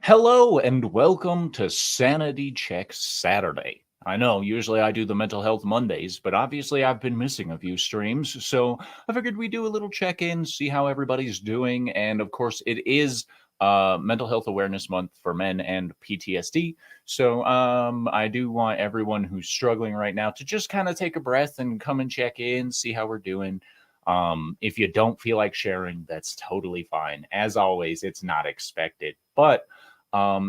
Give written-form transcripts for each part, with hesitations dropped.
Hello and welcome to Sanity Check Saturday. I know, usually I do the mental health Mondays, but obviously I've been missing a few streams, so I figured we'd do a little check in, see how everybody's doing, and of course, it is Mental Health Awareness Month for men and PTSD. So I do want everyone who's struggling right now to just kind of take a breath and come and check in, see how we're doing. If you don't feel like sharing, that's totally fine. As always, it's not expected, but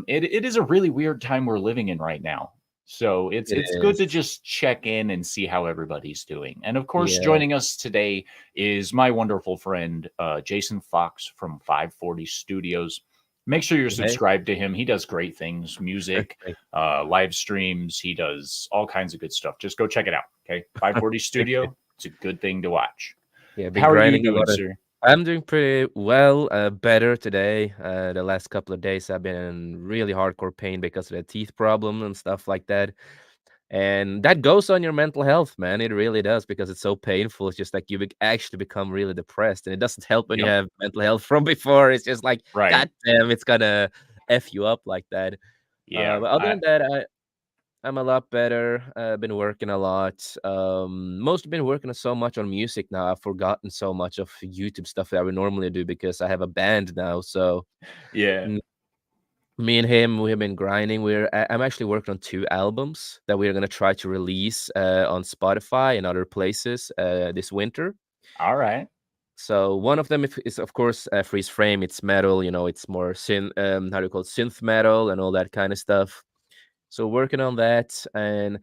it is a really weird time we're living in right now. So It it's good to is. just check in and see how everybody's doing. And of course, Yeah. joining us today is my wonderful friend Jason Fox from 540 Studios. Make sure you're Hey. subscribed to him. He does great things, music, Thank live streams. He does all kinds of good stuff. Just go check it out. Okay, 540 thank you. Studio. It's a good thing to watch. Yeah, I've been How are you grinding a doing, lot of sir? I'm doing pretty well, better today. The last couple of days I've been in really hardcore pain because of the teeth problem and stuff like that. And that goes on your mental health, man. It really does because it's so painful. It's just like actually become really depressed. And it doesn't help when you Yep. have mental health from before. It's just like, Right. God damn, it's gonna F you up like that. Yeah. But other than that, I'm a lot better. Been working a lot. Mostly been working so much on music now. I've forgotten so much of YouTube stuff that I would normally do because I have a band now. So Yeah. m- me and him, we have been grinding. I'm actually working on two albums that we're gonna try to release on Spotify and other places this winter. All right. So one of them is of course Freeze Frame. It's metal. It's more how do you call it, synth metal and all that kind of stuff. So working on that, and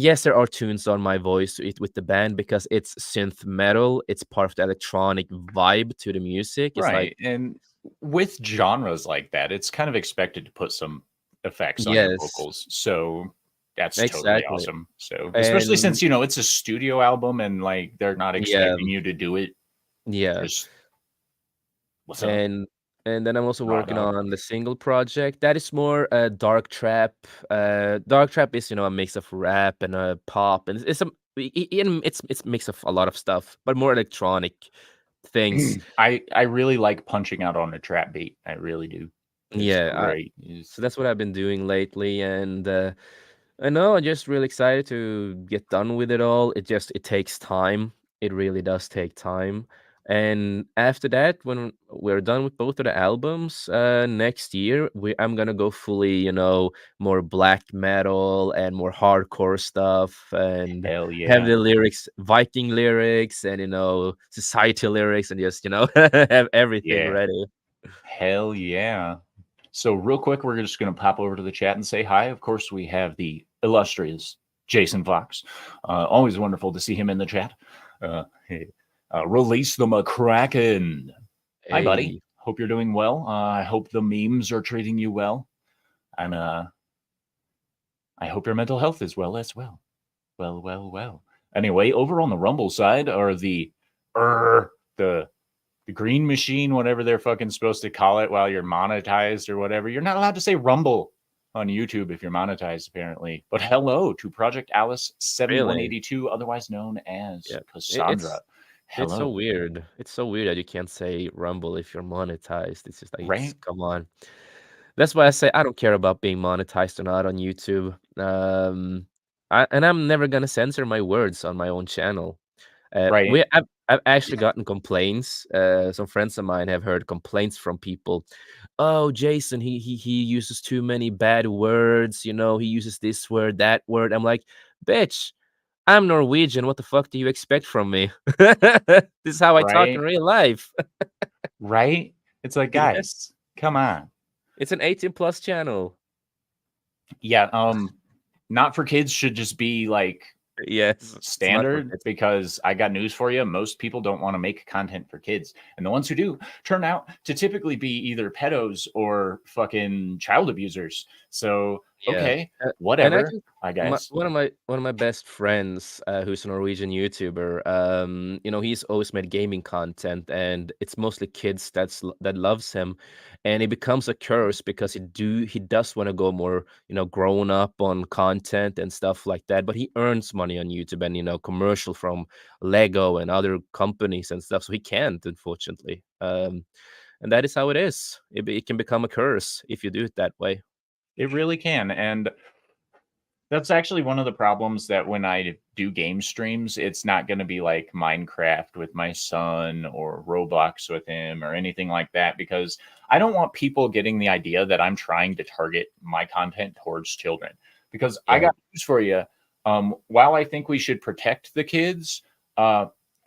yes, there are tunes on my voice with the band because it's synth metal. It's part of the electronic vibe to the music. It's like Right. And with genres like that, it's kind of expected to put some effects on your yes, vocals. So that's totally exactly, awesome. So, especially and since, it's a studio album and like they're not yeah, expecting you to do it yeah, just what's up? and and then I'm also Not working up. on the single project that is more dark trap. Dark trap is a mix of rap and pop, and it's it's mix of a lot of stuff, but more electronic things. I really like punching out on a trap beat. I really do. It's Yeah, great. so that's what I've been doing lately, and I know I'm just really excited to get done with it all. It takes time. It really does take time. And after that, when we're done with both of the albums, next year I'm gonna go fully, more black metal and more hardcore stuff, and Hell have yeah. the lyrics, Viking lyrics, and society lyrics, and just have everything Yeah. ready. Hell yeah. So, real quick, we're just going to pop over to the chat and say hi. Of course, we have the illustrious Jason Fox. Always wonderful to see him in the chat. Hey, release the McCracken. Hi, buddy. Hey, Hope you're doing well. I hope the memes are treating you well. And I hope your mental health is well as well. Well, well, well. Anyway, over on the Rumble side are er, the the green machine, whatever they're fucking supposed to call it while you're monetized or whatever. You're not allowed to say Rumble on YouTube if you're monetized, apparently. But hello to Project Alice really? 7182, otherwise known as Yeah. It, Cassandra. it's It's so Hello. weird. It's so weird that you can't say Rumble if you're monetized. It's just like, Right? come on. That's why I say I don't care about being monetized or not on YouTube. And I'm never gonna censor my words on my own channel. Right. I've actually gotten complaints. Some friends of mine have heard complaints from people. Oh, Jason, he uses too many bad words. He uses this word, that word. I'm like, bitch. I'm Norwegian. What the fuck do you expect from me? This is how I talk in Right. real life. Right. It's like, Yeah. guys, come on. It's an 18 plus channel. Yeah. Not for kids should just be like Yes, it's not for standard kids. because I got news for you. Most people don't want to make content for kids. And the ones who do turn out to typically be either pedos or fucking child abusers. So, Yeah. okay, And I whatever, think I guess. one of my best friends, who's a Norwegian YouTuber, he's always made gaming content, and it's mostly kids that loves him, and it becomes a curse because he does want to go more, grown up on content and stuff like that, but he earns money on YouTube and commercial from Lego and other companies and stuff, so he can't, unfortunately. and that is how it is. It can become a curse if you do it that way. It really can. And that's actually one of the problems that when I do game streams, it's not going to be like Minecraft with my son or Roblox with him or anything like that, because I don't want people getting the idea that I'm trying to target my content towards children. Because I Yeah. got news for you. While I think we should protect the kids,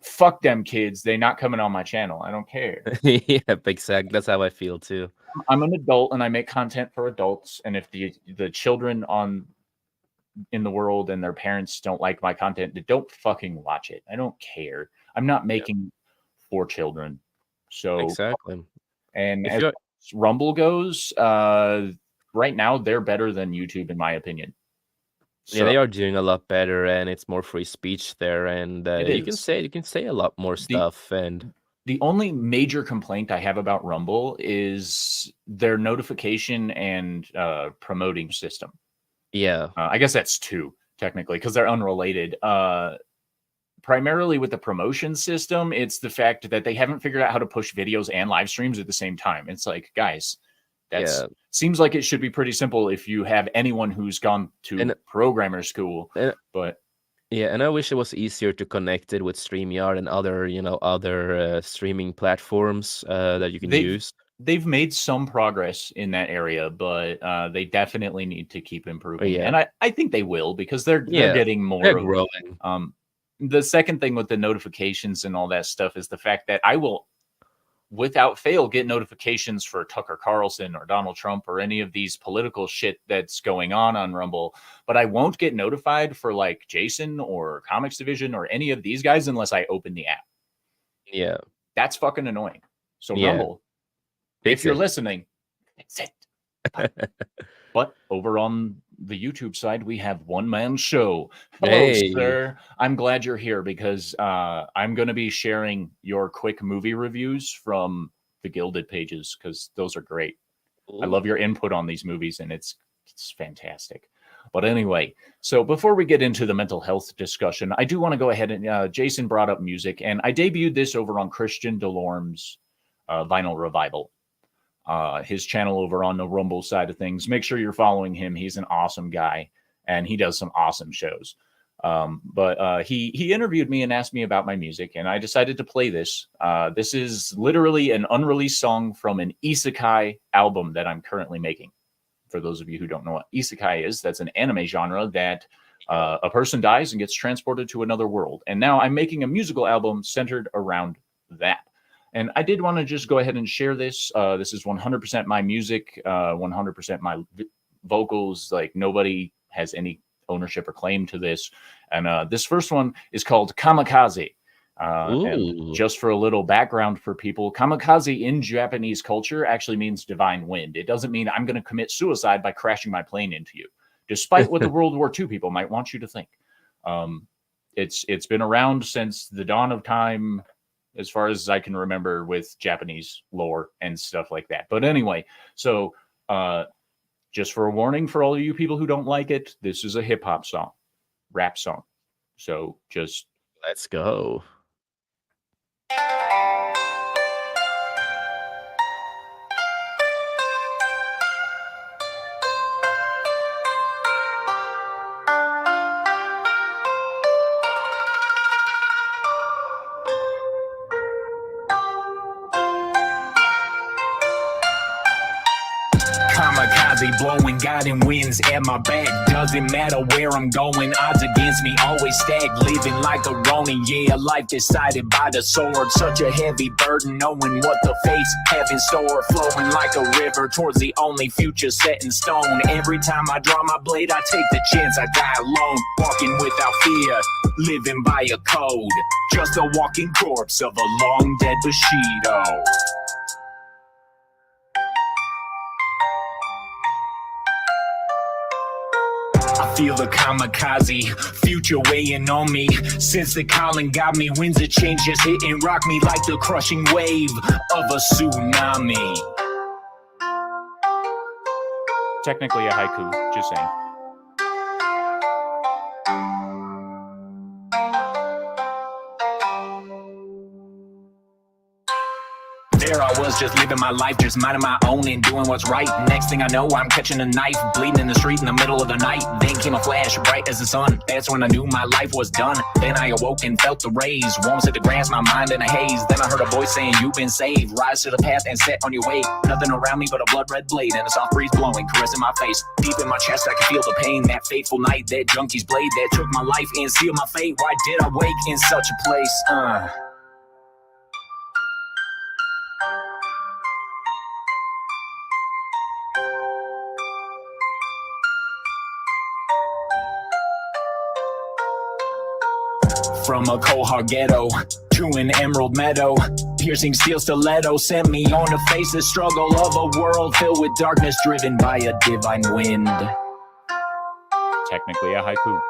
fuck them kids. They not coming on my channel. I don't care. Yep, exactly. That's how I feel too. I'm an adult and I make content for adults. And if the children on in the world and their parents don't like my content, don't fucking watch it. I don't care. I'm not Yeah, making for children. So, exactly. and If as you're Rumble goes, right now they're better than YouTube in my opinion. Yeah, So they are doing a lot better, and it's more free speech there, and it is. you can say a lot more the stuff, and The only major complaint I have about Rumble is their notification and promoting system. yeah, I guess that's two technically because they're unrelated. Primarily with the promotion system, it's the fact that they haven't figured out how to push videos and live streams at the same time. It's like, guys, that's yeah, seems like it should be pretty simple if you have anyone who's gone to and programmer school. and But yeah, and I wish it was easier to connect it with StreamYard and other, other streaming platforms that you can they've use. they've made some progress in that area, but they definitely need to keep improving. Yeah, And I think they will because they're yeah, getting they're more of growing. the second thing with the notifications and all that stuff is the fact that I will without fail get notifications for Tucker Carlson or Donald Trump or any of these political shit that's going on Rumble, but I won't get notified for like Jason or Comics Division or any of these guys unless I open the app. Yeah, That's fucking annoying. So yeah, Rumble, if fix you're it. listening, fix it. But over on the YouTube side, we have One Man Show. Hello, Hey, sir. I'm glad you're here because I'm going to be sharing your quick movie reviews from the Gilded pages because those are great. I love ooh, your input on these movies, and it's fantastic. But anyway, so before we get into the mental health discussion, I do want to go ahead and Jason brought up music, and I debuted this over on Christian Delorme's Vinyl Revival, his channel over on the Rumble side of things. Make sure you're following him. He's an awesome guy, and he does some awesome shows. But he interviewed me and asked me about my music, and I decided to play this. This is literally an unreleased song from an isekai album that I'm currently making. For those of you who don't know what isekai is, that's an anime genre that yeah, a person dies and gets transported to another world. And now I'm making a musical album centered around that. And I did want to just go ahead and share this. This is 100% my music, 100% my vocals. Like nobody has any ownership or claim to this. And this first one is called Kamikaze. And ooh, just for a little background for people, kamikaze in Japanese culture actually means divine wind. It doesn't mean I'm going to commit suicide by crashing my plane into you, despite what the World War II people might want you to think. Um, it's been around since the dawn of time, as far as I can remember, with Japanese lore and stuff like that. But anyway, so just for a warning for all of you people who don't like it, this is a hip hop song, rap song. So just let's go. Kamikaze blowing, guiding winds at my back. Doesn't matter where I'm going, odds against me always stack. Living like a Ronin, yeah, life decided by the sword. Such a heavy burden, knowing what the fates have in store. Flowing like a river towards the only future set in stone. Every time I draw my blade, I take the chance I die alone. Walking without fear, living by a code. Just a walking corpse of a long dead Bushido. I feel the kamikaze future weighing on me. Since the calling got me, winds of change just hit and rock me like the crushing wave of a tsunami. technically a haiku, just saying. there I was just living my life, just minding my own and doing what's right. Next thing I know, I'm catching a knife, bleeding in the street in the middle of the night. Then came a flash, bright as the sun. That's when I knew my life was done. Then I awoke and felt the rays. Warm set the grass, my mind in a haze. Then I heard a voice saying, you've been saved. Rise to the path and set on your way. Nothing around me but a blood red blade and a soft breeze blowing, caressing my face. Deep in my chest, I could feel the pain. That fateful night, that junkie's blade that took my life and sealed my fate. Why did I wake in such a place? From a cold hard ghetto to an emerald meadow, piercing steel stiletto sent me on to face the struggle of a world filled with darkness, driven by a divine wind. Technically a haiku.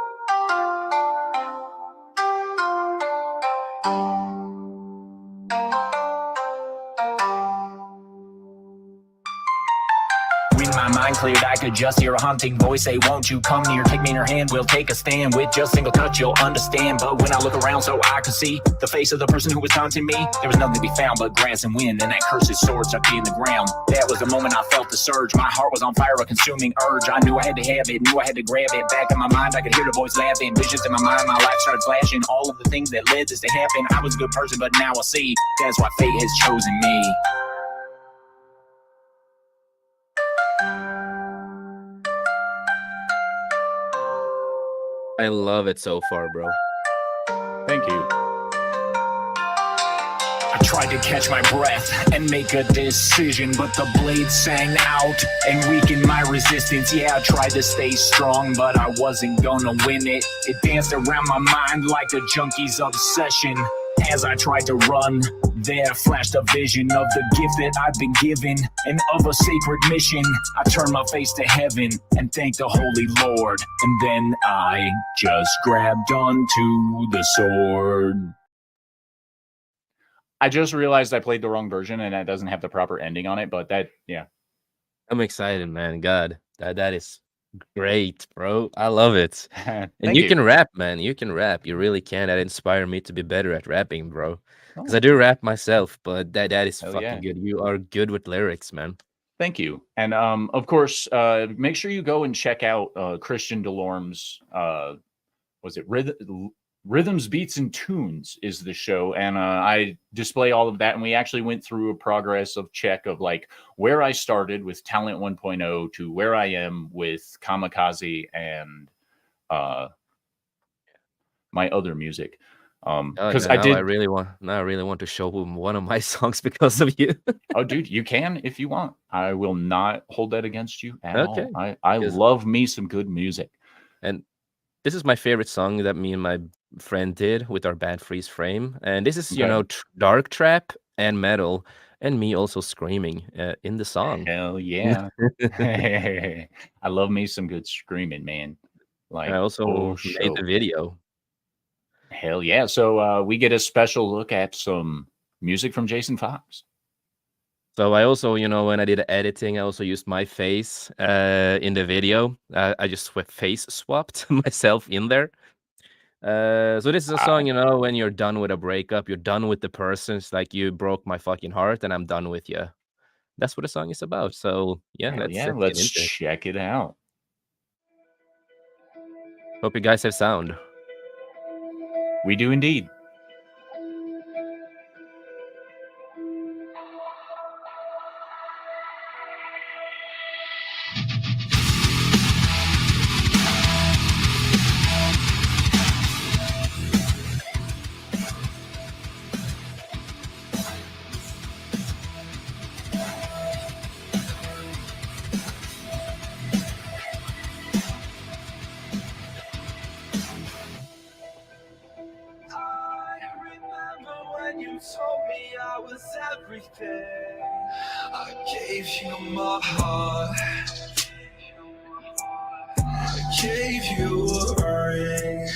When my mind cleared, I could just hear a haunting voice say, won't you come near, take me in your hand, we'll take a stand. With just single touch, you'll understand. But when I look around so I could see the face of the person who was taunting me, there was nothing to be found but grass and wind, and that cursed sword stuck in the ground. That was the moment I felt the surge. My heart was on fire, a consuming urge. I knew I had to have it, knew I had to grab it. Back in my mind, I could hear the voice laughing. Visions in my mind, my life started flashing. All of the things that led this to happen. I was a good person, but now I see that's why fate has chosen me. I love it so far, bro. Thank you. I tried to catch my breath and make a decision, but the blade sang out and weakened my resistance. Yeah, I tried to stay strong, but I wasn't gonna win it. It danced around my mind like a junkie's obsession. As I tried to run, there flashed a vision of the gift that I've been given and of a sacred mission. I turned my face to heaven and thanked the Holy Lord, and then I just grabbed onto the sword. I just realized I played the wrong version and it doesn't have the proper ending on it, but that, yeah. I'm excited, man. God, that is great, bro. I love it. And Thank you can rap, man. You can rap. You really can. That inspired me to be better at rapping, bro. Because I do rap myself, but that is Hell fucking yeah. good. You are good with lyrics, man. Thank you. And of course, make sure you go and check out Christian Delorme's was it Rhythms, Beats, and Tunes is the show. And I display all of that. And we actually went through a progress of check of like where I started with Talent 1.0 to where I am with Kamikaze and my other music. Because now I really want to show him one of my songs because of you. Oh, dude, you can if you want. I will not hold that against you at all. I Because- love me some good music. And this is my favorite song that me and my friend did with our band Freeze Frame. And this is, dark trap and metal, and me also screaming in the song. Hell yeah. I love me some good screaming, man. Like, I also made the video. Hell yeah. So we get a special look at some music from Jason Fox. So I also, when I did the editing, I also used my face in the video. I just face swapped myself in there. So this is a song, when you're done with a breakup, you're done with the person. It's like you broke my fucking heart and I'm done with you. That's what the song is about. So yeah, let's check it out. Hope you guys have sound. We do indeed. You told me I was everything. I gave you my heart. I gave you a ring.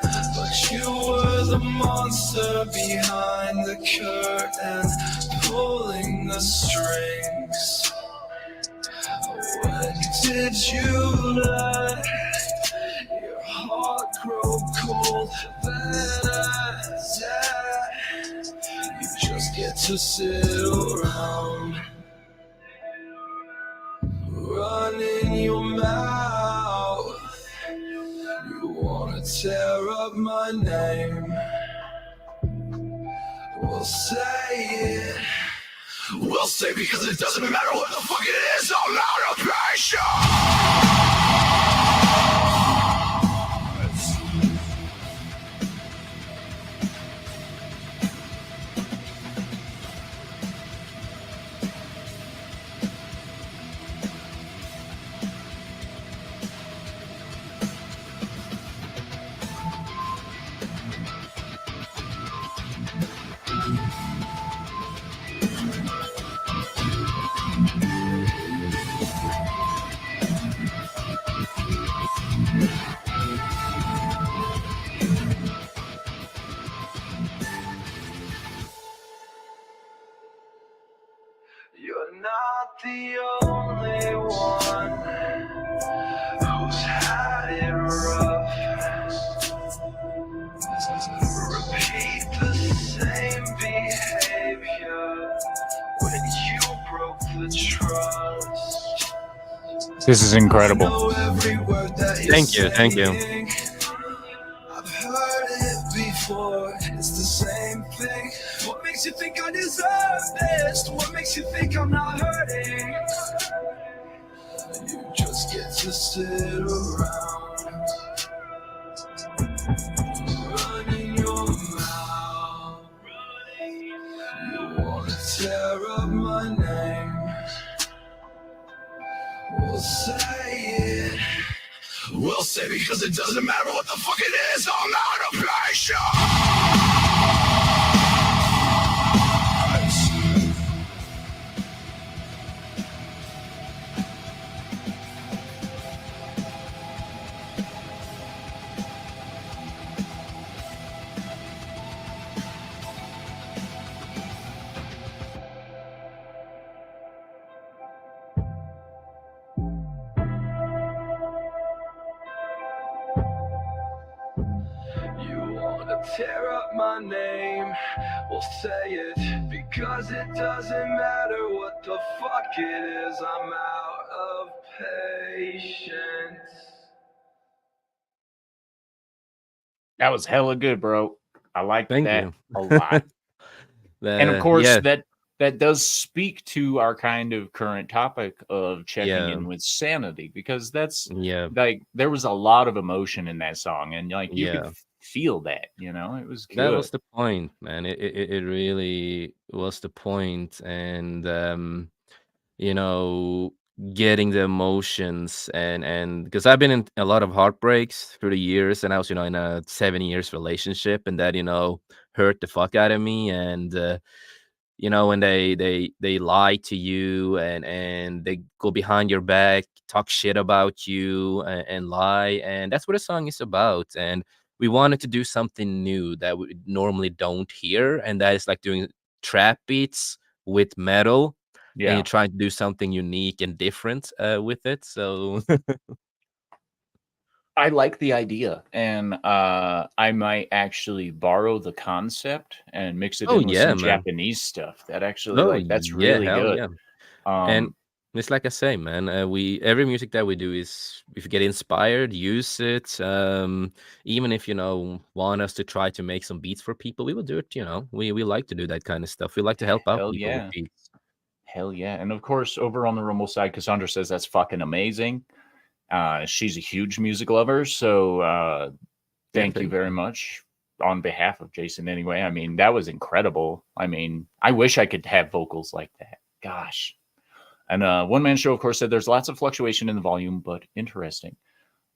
But you were the monster behind the curtain, pulling the strings. When did you let your heart grow cold? Then I died. You just to sit around, running your mouth. You wanna tear up my name? We'll say it. We'll say because it doesn't matter what the fuck it is. I'm out of patience. You're not the only one who's had it rough. Repeat the same behavior when you broke the trust. This is incredible. I know every word that you're Thank you, thank you. saying. I've heard it before. It's the same thing. What makes you think I deserve this? What makes you think I'm not hurting? You just get to sit around, running your mouth. You wanna tear up my name? We'll say it. We'll say because it doesn't matter what the fuck it is. I'm out of patience. You wanna tear up my name? We'll say it because it doesn't matter what the fuck it is. I'm out of patience. That was hella good, bro. I like Thank that you. a lot. And of course, Yeah, that does speak to our kind of current topic of checking yeah, in with sanity, because that's yeah, like there was a lot of emotion in that song, and like you could yeah. feel that. It was That good. was the point, man. It really was the point, and you know, getting the emotions and because I've been in a lot of heartbreaks through the years, and I was in a 7 years relationship, and that hurt the fuck out of me, and when they lie to you and they go behind your back, talk shit about you and lie, and that's what a song is about. And we wanted to do something new that we normally don't hear, and that is like doing trap beats with metal, and you're Yeah, trying to do something unique and different with it. So I like the idea, and I might actually borrow the concept and mix it oh in with yeah, some man. Japanese stuff. That actually, Oh like, that's yeah, really hell good. yeah. And Um, it's like I say, man, we every music that we do is if you get inspired, use it. Even if want us to try to make some beats for people, we will do it. We like to do that kind of stuff. We like to help out hell people with yeah. beats. Hell yeah. And of course, over on the Rumble side, Cassandra says that's fucking amazing. She's a huge music lover. So Yeah, thank you thank very you. much on behalf of Jason anyway. I mean, that was incredible. I mean, I wish I could have vocals like that. Gosh. And One Man Show, of course, said there's lots of fluctuation in the volume, but interesting.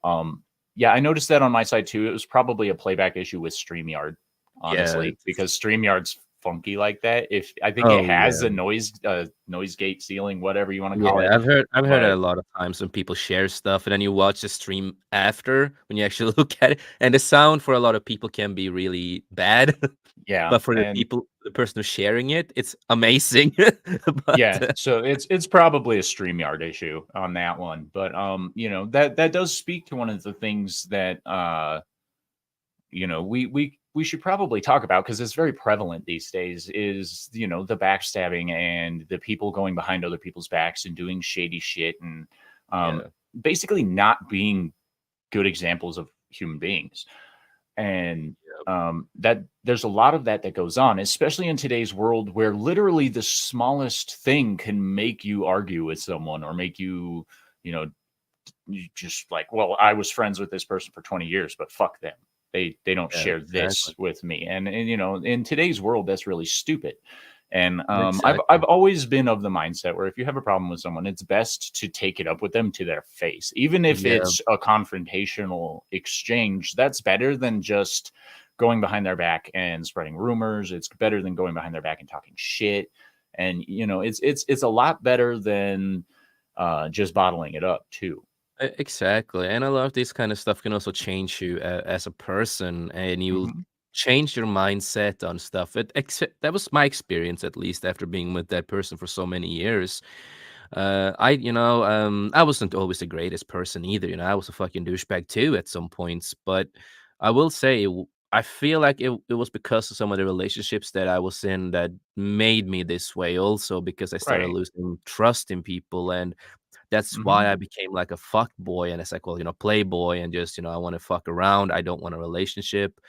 Yeah, I noticed that on my side too. It was probably a playback issue with StreamYard, Yeah. honestly, because StreamYard's funky like that. If I think it Oh has yeah. a noise gate ceiling, whatever you want to call Yeah, it. I've heard it But a lot of times when people share stuff, and then you watch the stream after when you actually look at it, and the sound for a lot of people can be really bad, yeah, but for and the person who's sharing it, it's amazing. But yeah, so it's probably a StreamYard issue on that one. But that does speak to one of the things that we we should probably talk about, because it's very prevalent these days, is, you know, the backstabbing and the people going behind other people's backs and doing shady shit and Yeah. basically not being good examples of human beings. And that there's a lot of that goes on, especially in today's world where literally the smallest thing can make you argue with someone or make you, you know, you just like, well, I was friends with this person for 20 years, but fuck them. They don't Yeah, share exactly. this with me. And you know, in today's world, that's really stupid. And I've Exactly. always been of the mindset where if you have a problem with someone, it's best to take it up with them to their face, even if Yeah. it's a confrontational exchange. That's better than just going behind their back and spreading rumors. It's better than going behind their back and talking shit. And you know, it's a lot better than just bottling it up too. Exactly. And a lot of this kind of stuff can also change you as a person, and you'll Mhm. change your mindset on stuff. That was my experience, at least after being with that person for so many years. I wasn't always the greatest person either. You know, I was a fucking douchebag too at some points. But I will say, I feel like it was because of some of the relationships that I was in that made me this way. Also, because I started Right. losing trust in people, and that's why Mhm. I became like a fuck boy, and as I call, playboy, and just, I want to fuck around. I don't want a relationship.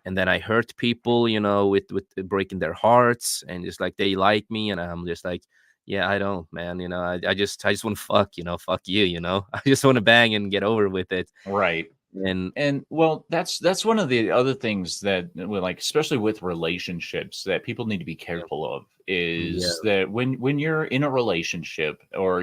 And then I hurt people, with breaking their hearts, and just like they like me, and I'm just like, yeah, I don't, man. I just want to fuck, fuck you, I just want to bang and get over with it. Right. And And well, that's one of the other things that, well, like especially with relationships, that people need to be yeah, careful of yeah, is that when you're in a relationship, or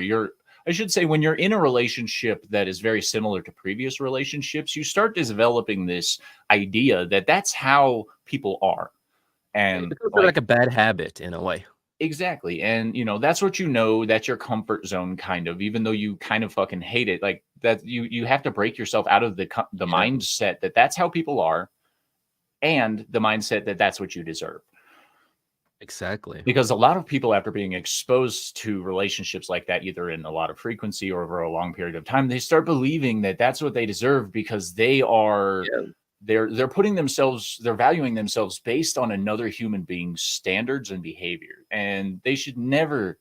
I should say, when you're in a relationship that is very similar to previous relationships, you start developing this idea that that's how people are. it And becomes like like, a bad habit in a way. exactly. And you know, that's what, you know, that's your comfort zone kind of, even though you kind of fucking hate it. Like that, you have to break yourself out of the Yeah, mindset that that's how people are, and the mindset that that's what you deserve. exactly. Because a lot of people, after being exposed to relationships like that, either in a lot of frequency or over a long period of time, they start believing that that's what they deserve, because Yeah, they're putting themselves, they're valuing themselves based on another human being's standards and behavior, and they should never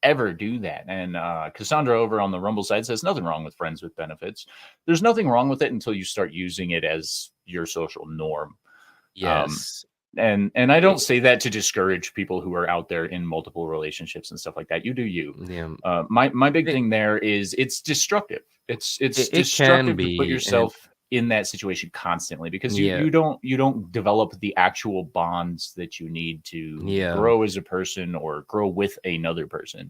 ever do that. And Cassandra over on the Rumble side says nothing wrong with friends with benefits. There's nothing wrong with it until you start using it as your social norm. Um, yes, and I don't it, say that to discourage people who are out there in multiple relationships and stuff like that. You do you. yeah, My big it, thing there is it's destructive. It's it can destructive to put be, and yourself in that situation constantly, because yeah, you don't develop the actual bonds that you need to yeah. grow as a person or grow with another person.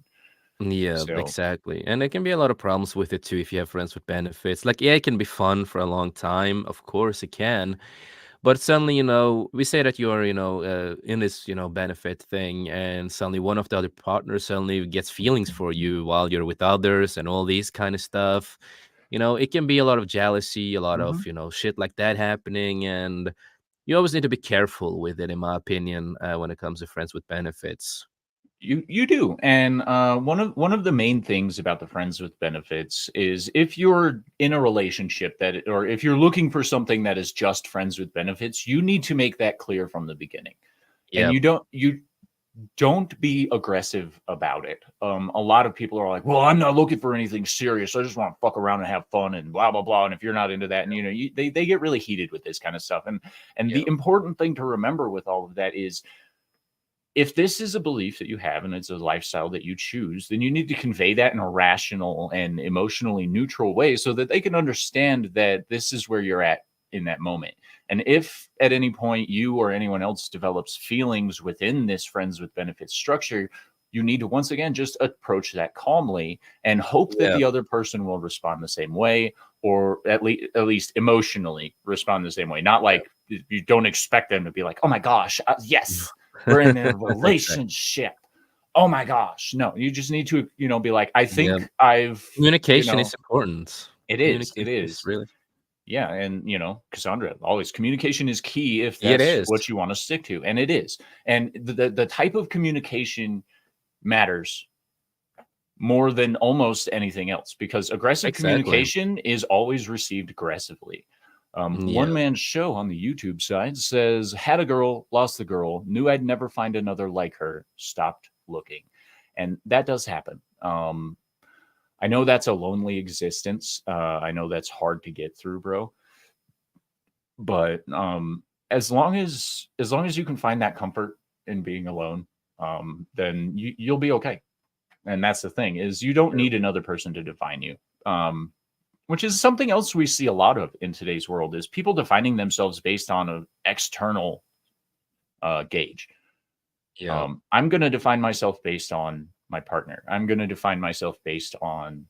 Yeah, So exactly. And there can be a lot of problems with it too if you have friends with benefits. Like, yeah, it can be fun for a long time. Of course it can. But suddenly, we say that you're, in this, benefit thing, and suddenly one of the other partners suddenly gets feelings for you while you're with others and all these kind of stuff. It can be a lot of jealousy, a lot of, mhm. shit like that happening. And you always need to be careful with it, in my opinion, when it comes to friends with benefits. You do. And one of the main things about the friends with benefits is, if you're in a relationship that, or if you're looking for something that is just friends with benefits, you need to make that clear from the beginning. And Yep. you don't be aggressive about it. A lot of people are like, "Well, I'm not looking for anything serious. I just want to fuck around and have fun and blah blah blah." And if you're not into that, and you know, they get really heated with this kind of stuff. And the Yep. important thing to remember with all of that is, if this is a belief that you have and it's a lifestyle that you choose, then you need to convey that in a rational and emotionally neutral way, so that they can understand that this is where you're at in that moment. And if at any point you or anyone else develops feelings within this friends with benefits structure, you need to once again just approach that calmly and hope that Yeah. the other person will respond the same way, or at least emotionally respond the same way. Not Yeah. like, you don't expect them to be like, "Oh my gosh, yes, we're in a Exactly. relationship. Oh my gosh." No, you just need to, be like, I Yeah. think I've, you Communication is know, important. it is, it Communication is is. really Yeah. And, Cassandra, always communication is key if it that's is. what you want to stick to. And it is. And the type of communication matters more than almost anything else, because aggressive Exactly. communication is always received aggressively. Yeah. One Man Show on the YouTube side says, had a girl, lost the girl, knew I'd never find another like her, stopped looking. And that does happen. I know that's a lonely existence. I know that's hard to get through, bro. But as long as you can find that comfort in being alone, then you'll be okay. And that's the thing, is you don't need another person to define you. Which is something else we see a lot of in today's world, is people defining themselves based on an external gauge. Yeah. I'm going to define myself based on my partner. I'm going to define myself based on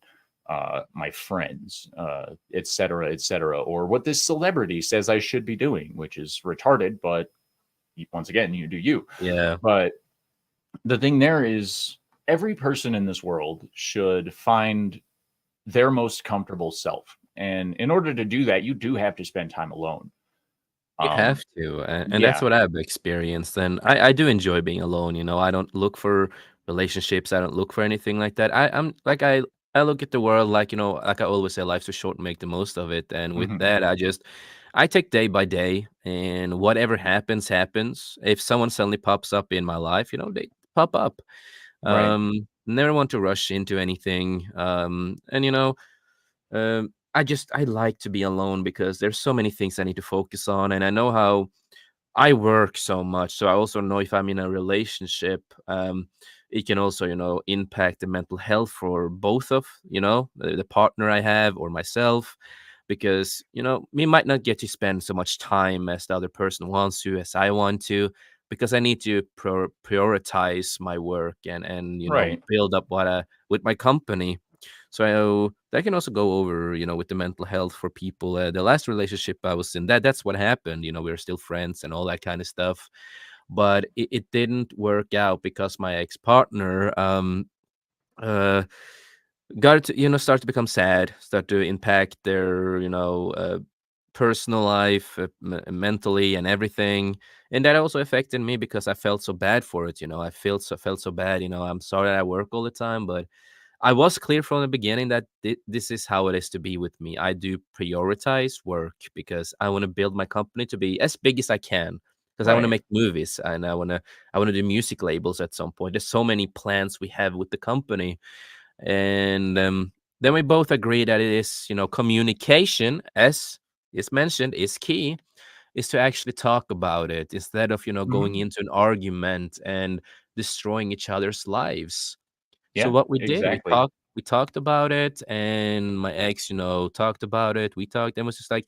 my friends, et cetera, et cetera, or what this celebrity says I should be doing, which is retarded. But once again, you do you. Yeah. But the thing there is, every person in this world should find their most comfortable self. And in order to do that, you do have to spend time alone. You Um, have to, and that's yeah. what I've experienced, and I do enjoy being alone, I don't look for relationships, I don't look for anything like that. I'm like, I look at the world like, like I always say, life's too short, make the most of it, and with Mhm. that, I take day by day, and whatever happens, happens. If someone suddenly pops up in my life, they pop up. Right. Never want to rush into anything, and, I like to be alone because there's so many things I need to focus on, and I know how I work so much. So I also know if I'm in a relationship, it can also, impact the mental health for both of, the partner I have or myself, because, we might not get to spend so much time as the other person wants to, as I want to, because I need to prioritize my work and Right. build up with my company. So that can also go over, with the mental health for people. The last relationship I was in, that's what happened. We were still friends and all that kind of stuff, but it didn't work out because my ex partner uh, got to, start to become sad, start to impact their, personal life, mentally, and everything. And that also affected me because I felt so bad for it. I felt so bad. I'm sorry that I work all the time, but I was clear from the beginning that this is how it is to be with me. I do prioritize work because I want to build my company to be as big as I can. Because I want to Right. make movies and I want to do music labels at some point. There's so many plans we have with the company, and then we both agree that it is, communication, as is mentioned, is key. Is to actually talk about it instead of going Mhm. into an argument and destroying each other's lives. So Yeah, what we did, we exactly. talked about it, and my ex, talked about it. We talked, and was just like,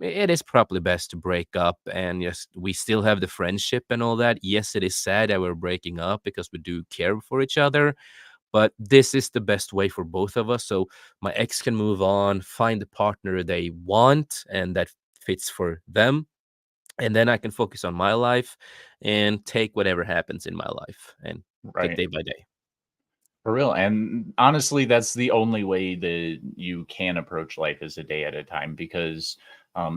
it is probably best to break up. And yes, we still have the friendship and all that. Yes, it is sad that we're breaking up because we do care for each other, but this is the best way for both of us. So my ex can move on, find the partner they want and that fits for them. And then I can focus on my life and take whatever happens in my life and take Right. day by day. For real. And honestly, that's the only way that you can approach life, is a day at a time, because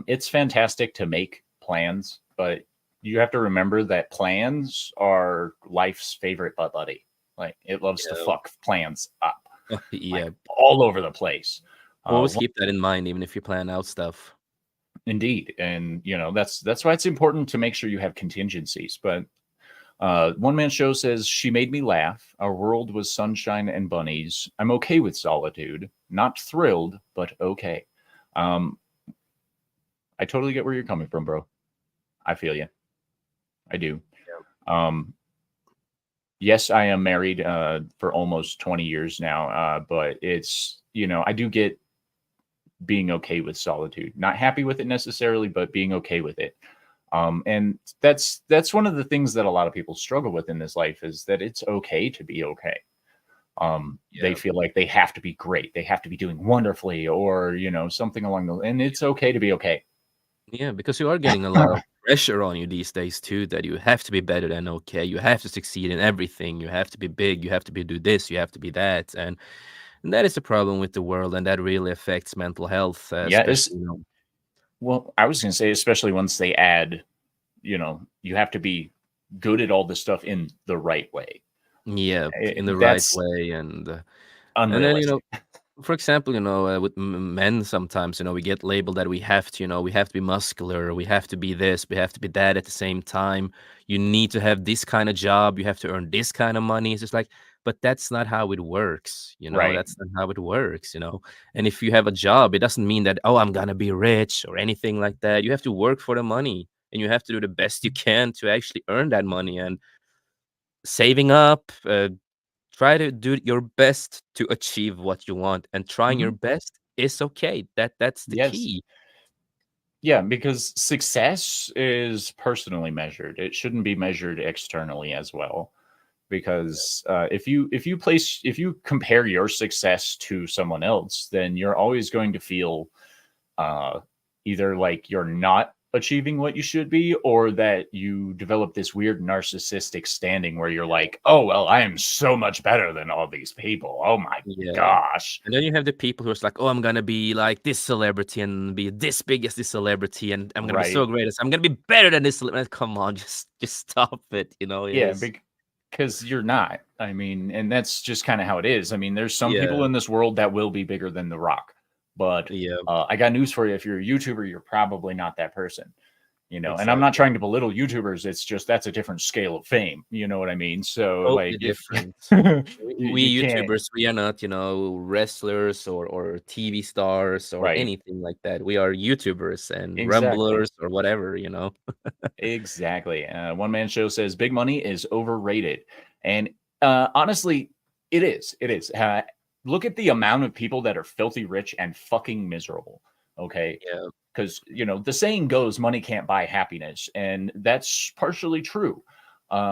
it's fantastic to make plans, but you have to remember that plans are life's favorite butt buddy. Like, it loves to Yeah. fuck plans up, like Yeah. all over the place. Always keep that in mind, even if you plan out stuff. Indeed. And that's why it's important to make sure you have contingencies. But One Man Show says, she made me laugh. Our world was sunshine and bunnies. I'm okay with solitude. Not thrilled, but okay. Um, I totally get where you're coming from, bro. I feel you. I do. Um, yes, I am married for almost 20 years now, but it's, I do get being okay with solitude. Not happy with it necessarily, but being okay with it. And that's one of the things that a lot of people struggle with in this life, is that it's okay to be okay. They Yeah. feel like they have to be great, they have to be doing wonderfully, or something along those. And it's okay to be okay. Yeah, because you are getting a lot of pressure on you these days too, that you have to be better than okay. You have to succeed in everything. You have to be big. You have to be do this. You have to be that. And that is the problem with the world, and that really affects mental health, Yeah, especially. it's well, I was gonna say, especially once they add, you have to be good at all this stuff in the right way. Yeah, in the right That's way, and then unrealistic. For example, with men sometimes, we get labeled that we have to, we have to be muscular, we have to be this, we have to be that at the same time. You need to have this kind of job, you have to earn this kind of money. It's just like, but that's not how it works, Right. that's not how it works. And if you have a job, it doesn't mean that, oh, I'm gonna be rich or anything like that. You have to work for the money and you have to do the best you can to actually earn that money and saving up, try to do your best to achieve what you want, and trying your Hmm. best is okay. That's the Yes. key. Yeah, because success is personally measured. It shouldn't be measured externally as well. Because if you compare your success to someone else, then you're always going to feel uh, either like you're not achieving what you should be, or that you develop this weird narcissistic standing where you're like, oh well, I am so much better than all these people. Oh my Yeah. gosh. And then you have the people who's like, "Oh, I'm gonna be like this celebrity and be this big as this celebrity, and I'm gonna be Right. so great as I'm gonna be better than this celebrity." Come on, just stop it. It Yeah, is. because you're not. I mean, and that's just kind of how it is. I mean, there's some people Yeah, in this world that will be bigger than The Rock, but yeah, I got news for you. If you're a YouTuber, you're probably not that person. And I'm not exactly. trying to belittle YouTubers. It's just that's a different scale of fame. You know what I mean? So, Totally like, if different. you We can't, YouTubers, we are not, wrestlers or TV stars or right? anything like that. We are YouTubers and Exactly. rumblers or whatever. Exactly. One man show says big money is overrated, and honestly, it is. It is. Look at the amount of people that are filthy rich and fucking miserable. Okay, Yeah, because the saying goes, money can't buy happiness, and that's partially true.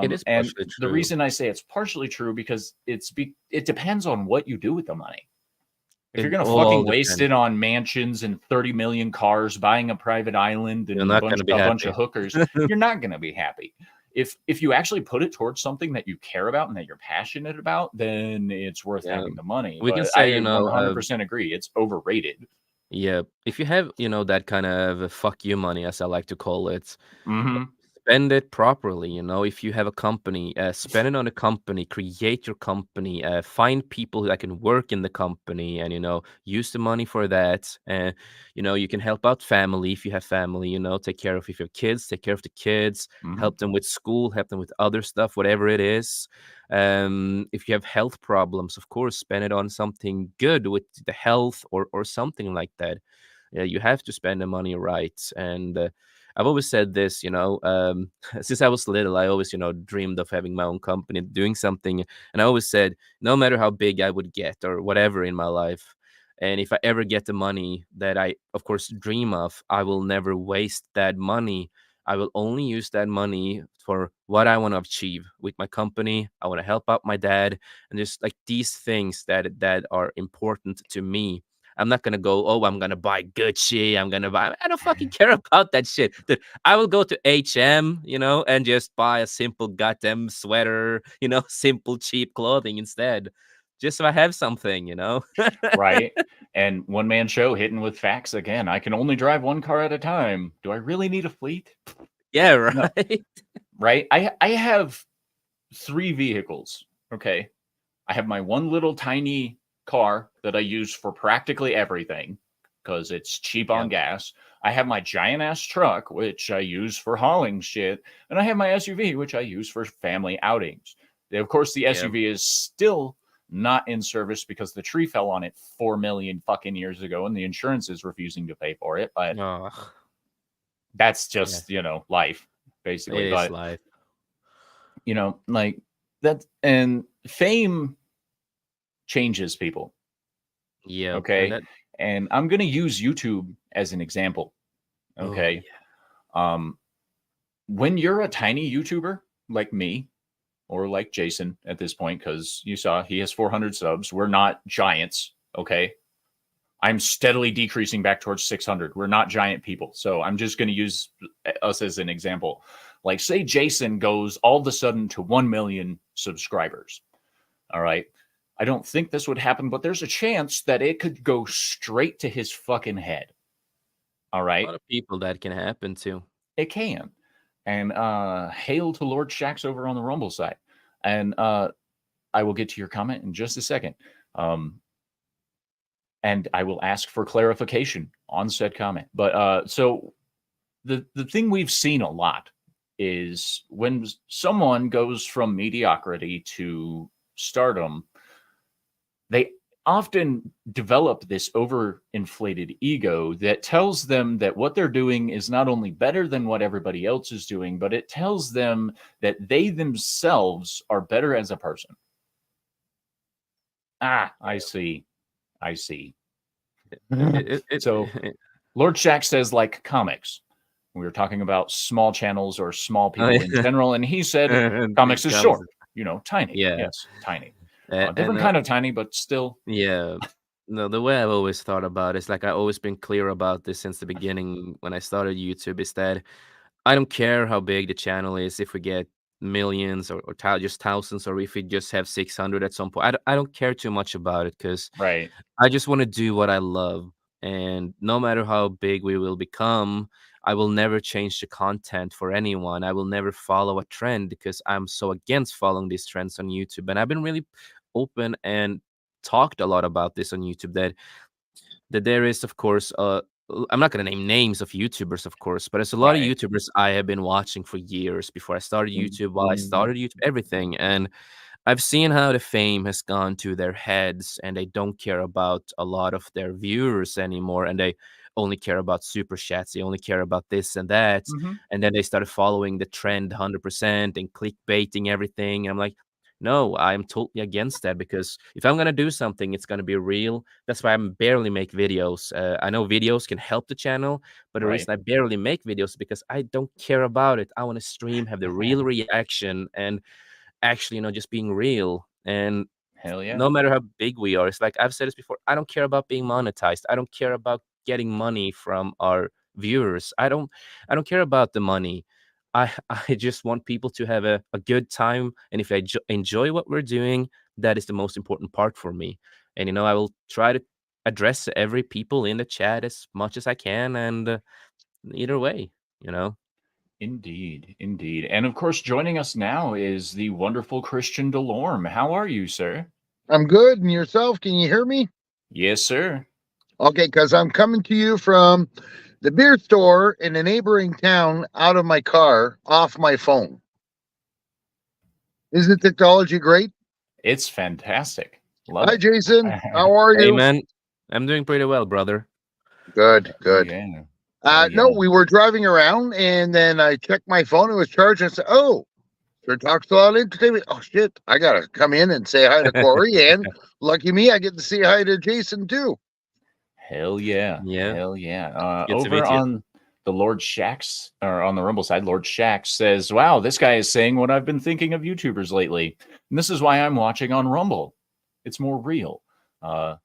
it is And partially the true. reason I say it's partially true because it depends on what you do with the money. If you're It gonna all fucking waste depends. it on mansions and 30 million cars, buying a private island You're and not gonna be a bunch happy. of hookers, you're not gonna be happy. If you actually put it towards something that you care about and that you're passionate about, then it's worth Yeah. having the money. We can But say, I 100% agree, it's overrated. yeah, if you have, that kind of fuck you money, as I like to call it, Hmm. spend it properly. If you have a company, spend it on a company, create your company, find people that can work in the company, and use the money for that. And you can help out family if you have family. Take care of, if you have kids, take care of the kids, Hmm. help them with school, help them with other stuff, whatever it is. If you have health problems, of course, spend it on something good with the health, or something like that. Yeah, you have to spend the money right. And I've always said this, since I was little, I always, dreamed of having my own company, doing something. And I always said, no matter how big I would get or whatever in my life, and if I ever get the money that I, of course, dream of, I will never waste that money. I will only use that money for what I want to achieve with my company. I want to help out my dad, and just like these things that are important to me. I'm not gonna go, oh, I'm gonna buy Gucci. I'm gonna buy. I don't fucking care about that shit. Dude, I will go to HM, and just buy a simple goddamn sweater, simple cheap clothing instead. Just so I have something. Right. And one man show hitting with facts again. I can only drive one car at a time. Do I really need a fleet? Yeah, No. right. Right. I have three vehicles. Okay. I have my one little tiny car that I use for practically everything because it's cheap Yeah, on gas. I have my giant ass truck, which I use for hauling shit. And I have my SUV, which I use for family outings. Of course, the yeah. SUV is still not in service because the tree fell on it 4 million fucking years ago and the insurance is refusing to pay for it. But Oh, that's yeah. just, life, It basically. is But, life. like that, and fame changes people. Yep. And Okay. that. And I'm going to use YouTube as an example. Oh Okay. yeah. Um, when you're a tiny YouTuber like me or like Jason at this point, because you saw he has 400 subs, we're not giants. Okay. I'm steadily decreasing back towards 600. We're not giant people. So I'm just going to use us as an example. Like, say Jason goes all of a sudden to 1 million subscribers. All right. I don't think this would happen, but there's a chance that it could go straight to his fucking head. All A right. lot of people that can happen to. It can. And hail to Lord Shax over on the Rumble side. And I will get to your comment in just a second. Um, and I will ask for clarification on said comment. But so the thing we've seen a lot is when someone goes from mediocrity to stardom, they often develop this overinflated ego that tells them that what they're doing is not only better than what everybody else is doing, but it tells them that they themselves are better as a person. Ah, I see. I see. So Lord Shack says, like comics. We were talking about small channels or small people in general, and he said comics is short, tiny. Yeah. Yes, tiny. And, Different kind of tiny, but still. Yeah. No, the way I've always thought about it is like I've always been clear about this since the beginning when I started YouTube is that I don't care how big the channel is, if we get millions or just thousands, or if we just have 600 at some point. I don't care too much about it because Right. I just want to do what I love. And no matter how big we will become, I will never change the content for anyone. I will never follow a trend because I'm so against following these trends on YouTube. And I've been really open and talked a lot about this on YouTube that there is, of course, I'm not going to name names of YouTubers, of course, but there's a lot of Right. YouTubers I have been watching for years before I started YouTube, while I started YouTube, everything. And I've seen how the fame has gone to their heads and they don't care about a lot of their viewers anymore. And they only care about super chats. They only care about this and that. Mm-hmm. And then they started following the trend 100% and clickbaiting everything. I'm like, no, I'm totally against that because if I'm going to do something, it's going to be real. That's why I barely make videos. I know videos can help the channel, but the Right. reason I barely make videos is because I don't care about it. I want to stream, have the real reaction, and actually, just being real. And Hell yeah. no matter how big we are, it's like I've said this before, I don't care about being monetized. I don't care about getting money from our viewers. I don't care about the money. I just want people to have a good time. And if they enjoy what we're doing, that is the most important part for me. And, I will try to address every people in the chat as much as I can. And either way, you know. Indeed. Indeed. And of course, joining us now is the wonderful Christian Delorme. How are you, sir? I'm good. And yourself? Can you hear me? Yes, sir. Okay, because I'm coming to you from the beer store in a neighboring town out of my car off my phone. Isn't technology great? It's fantastic. Love Hi, it. Jason. How are Hey, you? man, I'm doing pretty well, brother. Good, good. Yeah. No, we were driving around and then I checked my phone. It was charged and said, oh, Sir Talks a lot of entertainment. Oh, shit. I got to come in and say hi to Cory. And lucky me, I get to say hi to Jason, too. Hell yeah. Yeah. Hell yeah. Good to Over meet you. on the Lord Shack's, or on the Rumble side, Lord Shack says, wow, this guy is saying what I've been thinking of YouTubers lately. And this is why I'm watching on Rumble. It's more real. I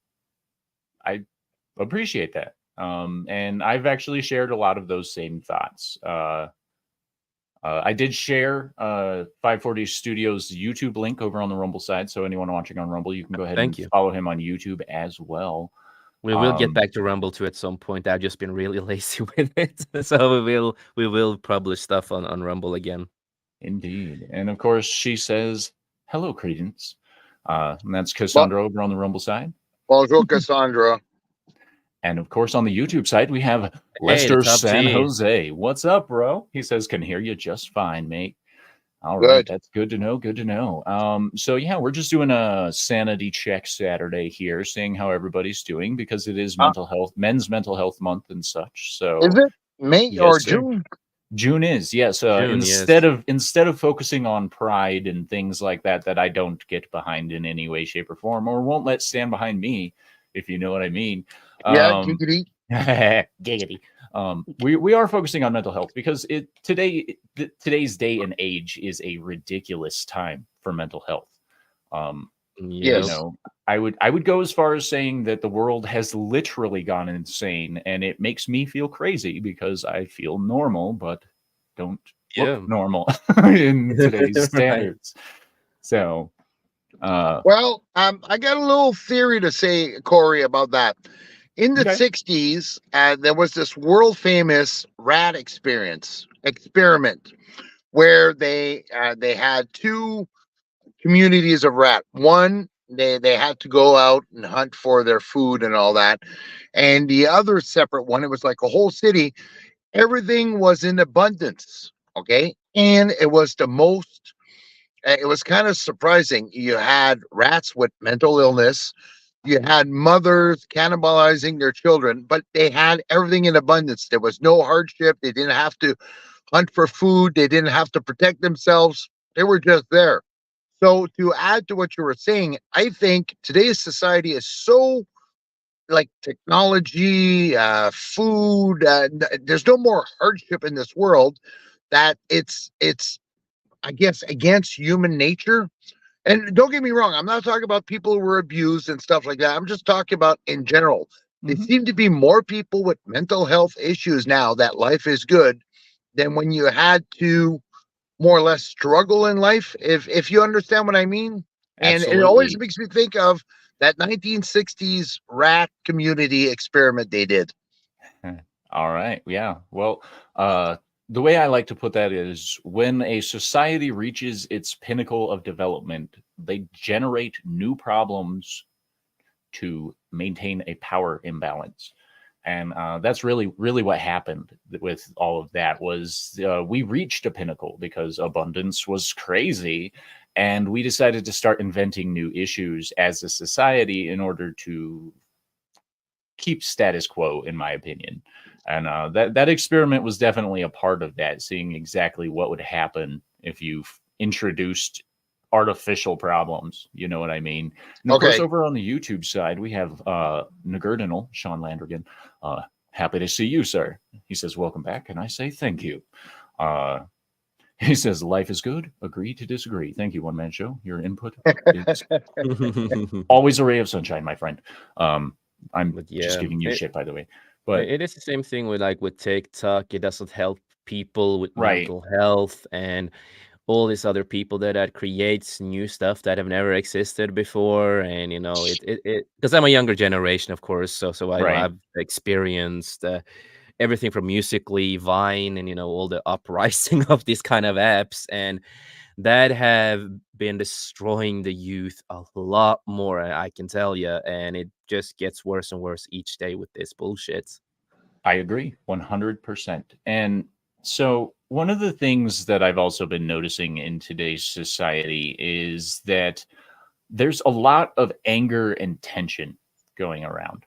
appreciate that. And I've actually shared a lot of those same thoughts. I did share 540 Studios YouTube link over on the Rumble side. So anyone watching on Rumble, you can go ahead and follow him on YouTube as well. We will get back to Rumble too at some point. I've just been really lazy with it. So we will publish stuff on Rumble again. Indeed. And of course, she says, hello, Credence. And that's Cassandra over on the Rumble side. Bonjour, Cassandra. And of course, on the YouTube side, we have Lester San Jose. What's up, bro? He says, can hear you just fine, mate. All right, that's good to know. Good to know. So yeah, we're just doing a sanity check Saturday here, seeing how everybody's doing because it is Men's Mental Health Month and such. So is it May or June? June is, yes. June, instead of focusing on pride and things like that I don't get behind in any way, shape, or form, or won't let stand behind me, if you know what I mean. Yeah, giggity. Giggity. We are focusing on mental health because today's day and age is a ridiculous time for mental health. Yes. I would go as far as saying that the world has literally gone insane, and it makes me feel crazy because I feel normal, but don't look normal in today's standards. So, well, I got a little theory to say, Cory, about that. In the 60s, there was this world famous rat experiment where they had two communities of rat. One They had to go out and hunt for their food and all that. And the other separate one, it was like a whole city. Everything was in abundance. Okay. And it was the most, it was kind of surprising. You had rats with mental illness. You had mothers cannibalizing their children, but they had everything in abundance. There was no hardship. They didn't have to hunt for food. They didn't have to protect themselves. They were just there. So to add to what you were saying, I think today's society is so like technology, food. There's no more hardship in this world that it's I guess against human nature. And don't get me wrong, I'm not talking about people who were abused and stuff like that. I'm just talking about in general. There Mhm. seem to be more people with mental health issues now that life is good than when you had to more or less struggle in life, if you understand what I mean. And it always Absolutely. makes me think of that 1960s rat community experiment they did. All right. Yeah. Well, the way I like to put that is when a society reaches its pinnacle of development, they generate new problems to maintain a power imbalance. And that's really what happened with all of that was we reached a pinnacle because abundance was crazy. And we decided to start inventing new issues as a society in order to keep status quo, in my opinion. And that experiment was definitely a part of that, seeing exactly what would happen if you introduced artificial problems. You know what I mean? And of course, Okay. over on the YouTube side, we have Nagurdinal, Sean Landrigan. Happy to see you, sir. He says, welcome back. And I say, thank you. Uh, he says, life is good. Agree to disagree. Thank you, One Man Show. Your input is always a ray of sunshine, my friend. I'm But just yeah, giving you shit, by the way. But it is the same thing with like with TikTok. It doesn't help people with right, mental health and all these other people that creates new stuff that have never existed before. And it because I'm a younger generation, of course, so I right. I've experienced everything from Musically, Vine, and all the uprising of these kind of apps, and that have been destroying the youth a lot more, I can tell you, and it just gets worse and worse each day with this bullshit. I agree 100%. And so, one of the things that I've also been noticing in today's society is that there's a lot of anger and tension going around.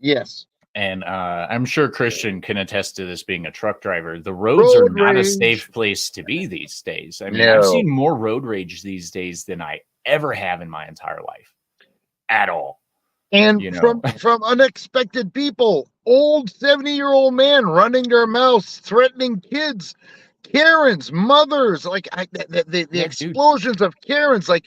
Yes. And I'm sure Christian can attest to this being a truck driver. The roads are Road not a rage. safe place to be these days. I mean, I've No. seen more road rage these days than I ever have in my entire life at all. And You know, from unexpected people, old 70-year-old man running their mouths, threatening kids, Karens, mothers, like the yeah, dude, explosions of Karens, like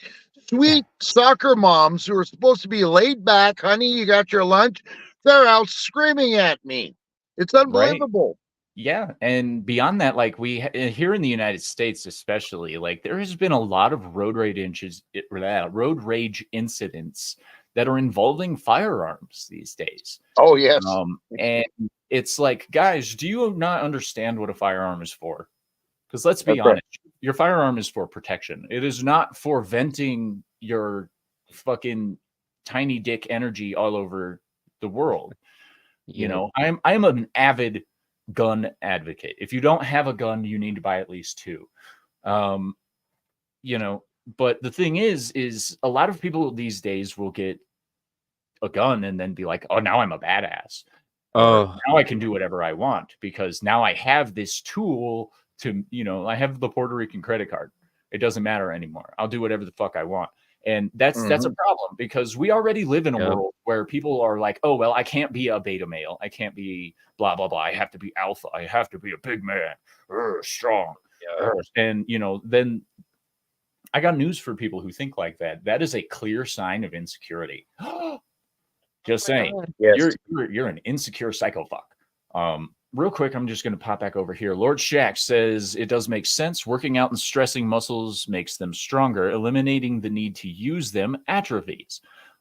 sweet soccer moms who are supposed to be laid back, honey, you got your lunch. They're out screaming at me. It's right? unbelievable. Yeah, and beyond that, like here in the United States, especially, like there has been a lot of road rage incidents that are involving firearms these days. Oh yes, And it's like, guys, do you not understand what a firearm is for? Because let's be that's right. honest, your firearm is for protection. It is not for venting your fucking tiny dick energy all over the world. You Yep. know, I'm an avid gun advocate. If you don't have a gun, you need to buy at least two. Um, you know, but the thing is a lot of people these days will get a gun and then be like, "Oh, now I'm a badass." Or Oh, now I can do whatever I want because now I have this tool to, I have the Puerto Rican credit card. It doesn't matter anymore. I'll do whatever the fuck I want. And that's a Mhm. problem because we already live in a yep. world where people are like, "Oh, well, I can't be a beta male. I can't be blah blah blah. I have to be alpha. I have to be a big man, strong." Yeah. And then I got news for people who think like that. That is a clear sign of insecurity. Just Oh my saying, God. Yes. you're an insecure psycho fuck. Real quick, I'm just going to pop back over here. Lord Shack says it does make sense. Working out and stressing muscles makes them stronger. Eliminating the need to use them atrophies.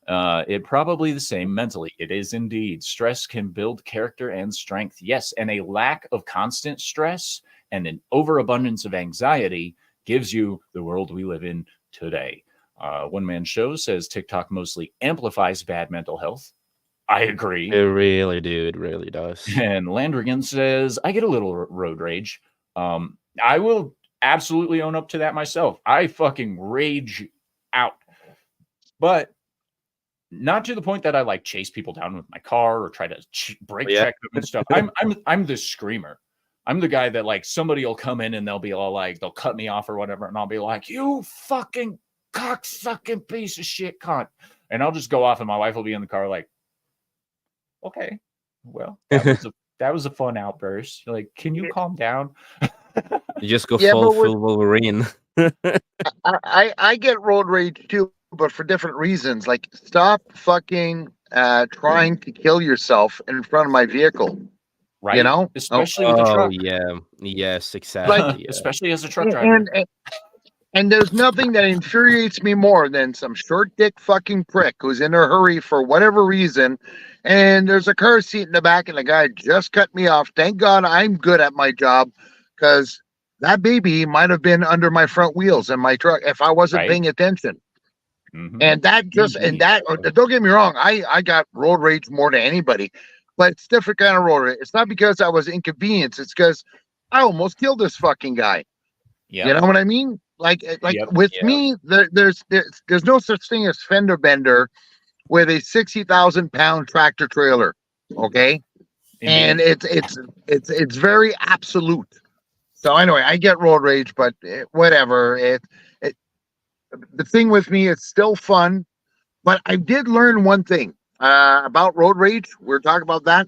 It probably the same mentally. It is indeed. Stress can build character and strength. Yes, and a lack of constant stress and an overabundance of anxiety gives you the world we live in today. One Man Show says TikTok mostly amplifies bad mental health. I agree. It really do. It really does. And Landrigan says, I get a little road rage. I will absolutely own up to that myself. I fucking rage out. But not to the point that I like chase people down with my car or try to brake check them and stuff. I'm the screamer. I'm the guy that like somebody will come in and they'll be all like, they'll cut me off or whatever. And I'll be like, you fucking cocksucking piece of shit cunt. And I'll just go off and my wife will be in the car like, okay, well, that was a fun outburst. Like, can you calm down? You just go full Wolverine. I get road rage too, but for different reasons. Like, stop fucking trying to kill yourself in front of my vehicle. Right. You know? Especially with a truck. Yeah. Yes, exactly. Like, especially as a truck driver. And there's nothing that infuriates me more than some short dick fucking prick who's in a hurry for whatever reason. And there's a car seat in the back and the guy just cut me off. Thank God I'm good at my job, because that baby might have been under my front wheels in my truck if I wasn't paying attention. Mm-hmm. And that just, and that, don't get me wrong, I got road rage more than anybody, but it's different kind of road rage. It's not because I was inconvenienced. It's because I almost killed this fucking guy. Yeah. You know what I mean? Like with me, there's no such thing as fender bender with a 60,000 pound tractor trailer. Okay. And it's very absolute. So anyway, I get road rage, but whatever. The thing with me, it's still fun, but I did learn one thing about road rage. We're talking about that.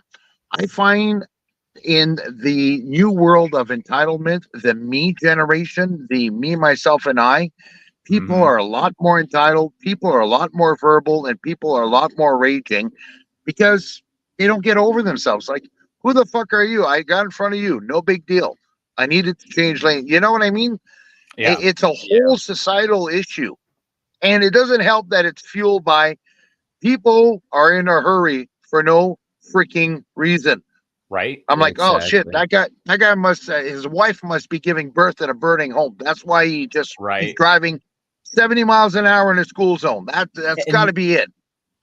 I find in the new world of entitlement, the me generation, the me, myself, and I, people are a lot more entitled, people are a lot more verbal, and people are a lot more raging because they don't get over themselves. Like, who the fuck are you? I got in front of you. No big deal. I needed to change lane. You know what I mean? Yeah. It's a whole societal issue. And it doesn't help that it's fueled by people are in a hurry for no freaking reason. Right. I'm like, oh shit, that guy must, his wife must be giving birth at a burning home. That's why he just he's driving 70 miles an hour in a school zone. That's got to be it.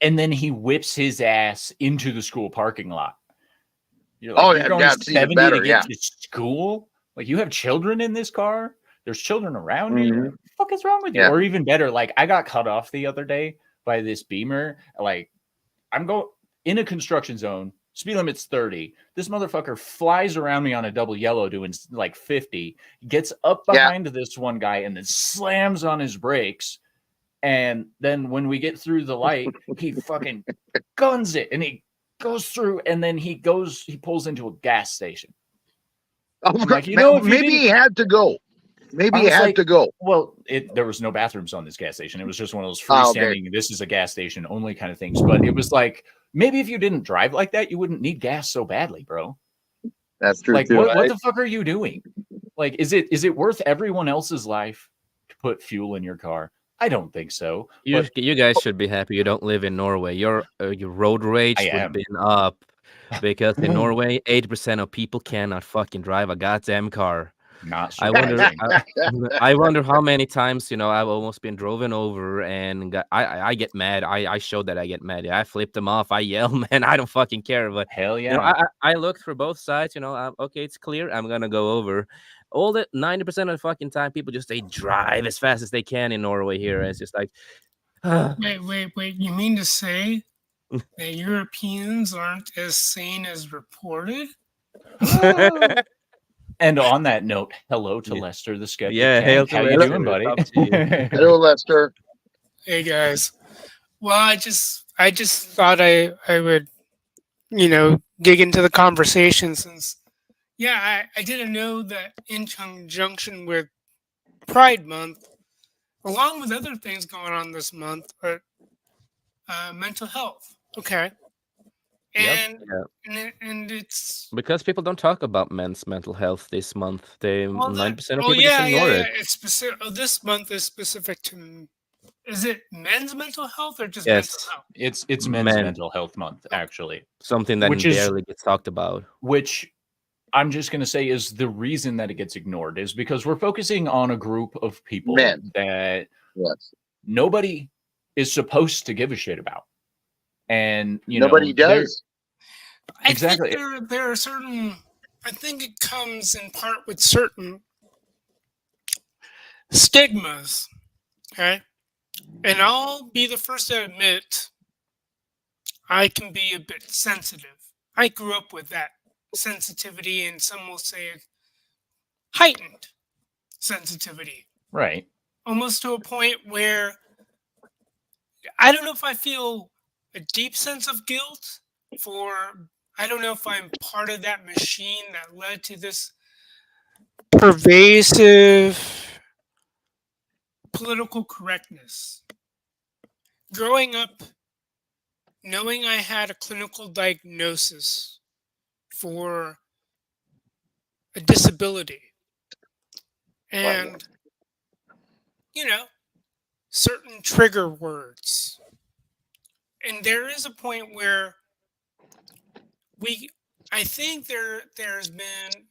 And then he whips his ass into the school parking lot. You're like, you're going 70 to get to school? Like, you have children in this car? There's children around you? What the fuck is wrong with you? Or even better, like, I got cut off the other day by this Beamer. Like, I'm going in a construction zone. Speed limit's 30. This motherfucker flies around me on a double yellow doing like 50, gets up behind this one guy and then slams on his brakes. And then when we get through the light, he fucking guns it and he goes through and then he pulls into a gas station. Like, maybe he had to go. Maybe he had to go. Well, there was no bathrooms on this gas station. It was just one of those freestanding, this is a gas station only kind of things. But it was like, maybe if you didn't drive like that, you wouldn't need gas so badly, bro. That's true. Like, what the fuck are you doing? Like, is it worth everyone else's life to put fuel in your car? I don't think so. You guys should be happy you don't live in Norway. Your road rage would have been up because in Norway, 80% of people cannot fucking drive a goddamn car. Not sure. I wonder how many times, I've almost been driven over and I get mad. I showed that I get mad. I flip them off. I yell, man. I don't fucking care. But hell yeah. I look for both sides. Okay, it's clear. I'm gonna go over. All the 90% of the fucking time, people just they drive as fast as they can in Norway. Here, it's just like, wait. You mean to say that Europeans aren't as sane as reported? And on that note, hello to Lester, the skeptic. Yeah, hey, how you doing, buddy? Hello, Lester. Hey guys. Well, I just thought I would, dig into the conversation since, I didn't know that in conjunction with Pride Month, along with other things going on this month, are mental health. Okay. And it's because people don't talk about men's mental health this month. 90% of people just ignore it. It's specific. This month is specific to. Is it men's mental health or just mental health? It's men's mental health month, actually. Something that barely gets talked about. Which I'm just going to say is the reason that it gets ignored is because we're focusing on a group of people that nobody is supposed to give a shit about. And Nobody does. Exactly. I think there are certain. I think it comes in part with certain stigmas. Okay, and I'll be the first to admit I can be a bit sensitive. I grew up with that sensitivity, and some will say heightened sensitivity, Right. almost to a point where I don't know if I feel a deep sense of guilt for. I don't know if I'm part of that machine that led to this pervasive political correctness. Growing up, knowing I had a clinical diagnosis for a disability, and, you know, certain trigger words. And there is a point where I think there's been,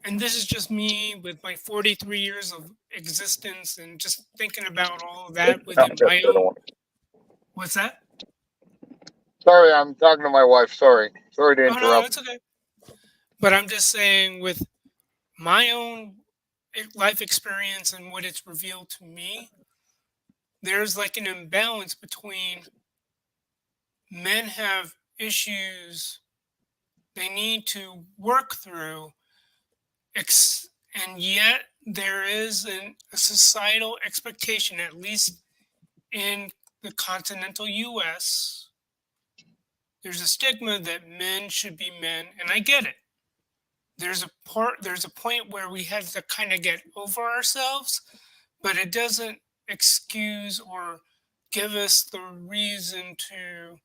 and this is just me with my 43 years of existence and just thinking about all of that within my own. What's that? Sorry, I'm talking to my wife. Sorry to Oh, no, interrupt. it's okay. But I'm just saying, with my own life experience and what it's revealed to me, there's like an imbalance between men have issues they need to work through, and yet there is a societal expectation, at least in the continental US, there's a stigma that men should be men, and I get it. There's a point where we have to kind of get over ourselves, but it doesn't excuse or give us the reason to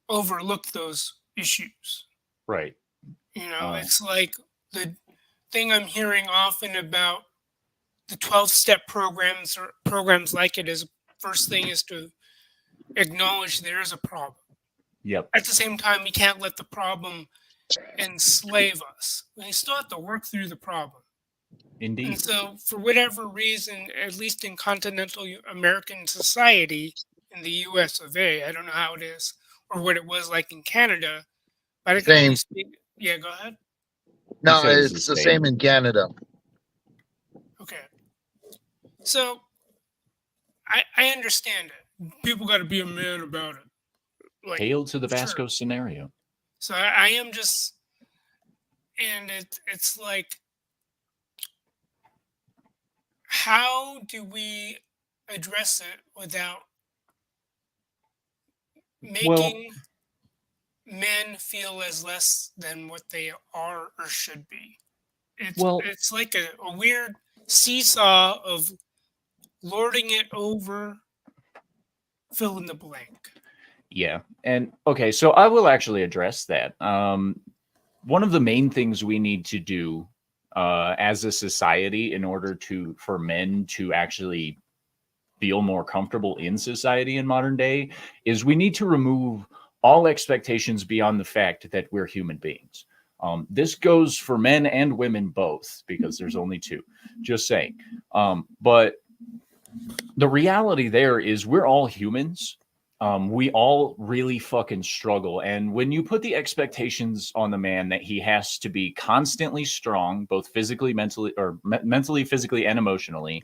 overlook those issues. Right. It's like the thing I'm hearing often about the 12-step programs or programs like it is, first thing is to acknowledge there is a problem. Yep. At the same time, we can't let the problem enslave us. We still have to work through the problem. Indeed. And so, for whatever reason, at least in continental American society, in the US of A, I don't know how it is or what it was like in Canada, but I can only speak. Yeah, go ahead. No, said it was it's the the same. same in Canada. Okay. So, I understand it. People got to be a man about it. Like, Hail to the sure. Basco scenario. So I am just, and it's like, how do we address it without making men feel as less than what they are or should be? It's like a weird seesaw of lording it over, fill in the blank. Yeah. And okay, so I will actually address that. One of the main things we need to do as a society in order for men to actually feel more comfortable in society in modern day is we need to remove all expectations beyond the fact that we're human beings. This goes for men and women both, because there's only two. Just saying. But the reality there is we're all humans. We all really fucking struggle. And when you put the expectations on the man that he has to be constantly strong, both physically, mentally, or mentally, physically, and emotionally,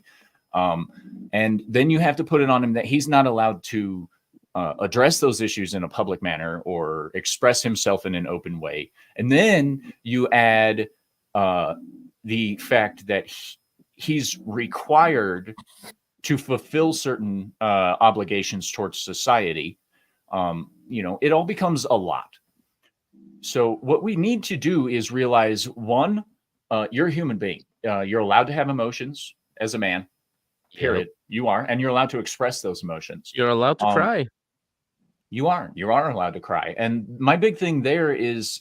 and then you have to put it on him that he's not allowed to address those issues in a public manner or express himself in an open way. And then you add the fact that he's required to fulfill certain obligations towards society. It all becomes a lot. So what we need to do is realize, one, you're a human being. You're allowed to have emotions as a man. Period. Yep. You are, and you're allowed to express those emotions. You're allowed to cry. You are allowed to cry. And my big thing there is,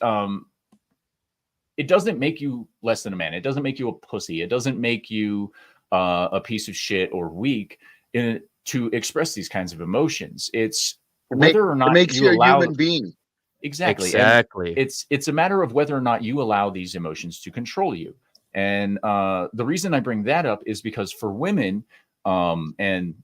it doesn't make you less than a man. It doesn't make you a pussy. It doesn't make you a piece of shit or weak to express these kinds of emotions. It's whether or not it makes you allow a human being. Exactly. It's a matter of whether or not you allow these emotions to control you. And the reason I bring that up is because for women, and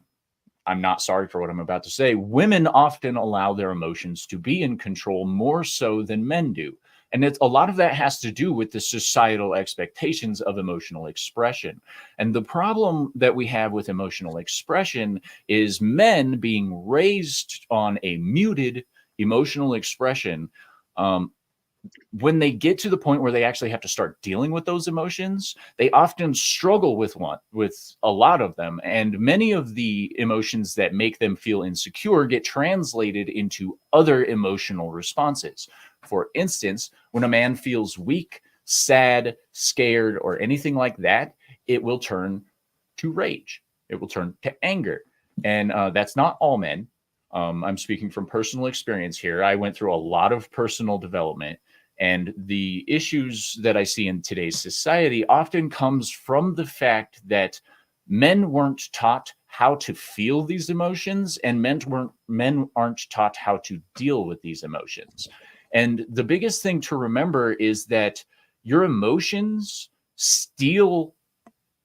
I'm not sorry for what I'm about to say. Women often allow their emotions to be in control more so than men do. And a lot of that has to do with the societal expectations of emotional expression. And the problem that we have with emotional expression is men being raised on a muted emotional expression. When they get to the point where they actually have to start dealing with those emotions, they often struggle with a lot of them. And many of the emotions that make them feel insecure get translated into other emotional responses. For instance, when a man feels weak, sad, scared, or anything like that, it will turn to rage. It will turn to anger. And that's not all men. I'm speaking from personal experience here. I went through a lot of personal development, and the issues that I see in today's society often comes from the fact that men weren't taught how to feel these emotions, and men aren't taught how to deal with these emotions. And the biggest thing to remember is that your emotions steal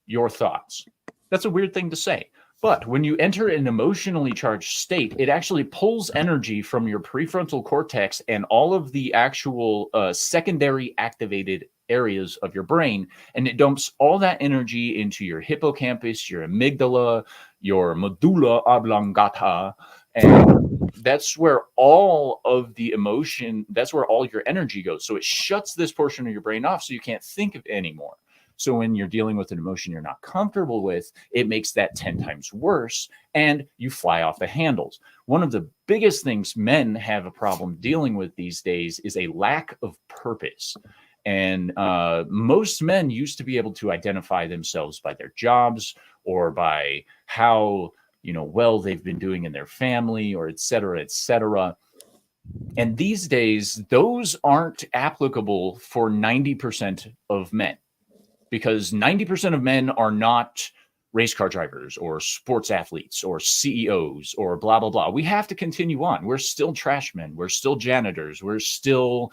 your thoughts. That's a weird thing to say. But when you enter an emotionally charged state, it actually pulls energy from your prefrontal cortex and all of the actual secondary activated areas of your brain, and it dumps all that energy into your hippocampus, your amygdala, your medulla oblongata, and that's where all of the emotion, that's where all your energy goes. So it shuts this portion of your brain off so you can't think of it anymore. So when you're dealing with an emotion you're not comfortable with, it makes that 10 times worse, and you fly off the handles. One of the biggest things men have a problem dealing with these days is a lack of purpose. And most men used to be able to identify themselves by their jobs or by how, well they've been doing in their family, or et cetera, et cetera. And these days, those aren't applicable for 90% of men, because 90% of men are not race car drivers or sports athletes or CEOs or blah, blah, blah. We have to continue on. We're still trash men. We're still janitors. We're still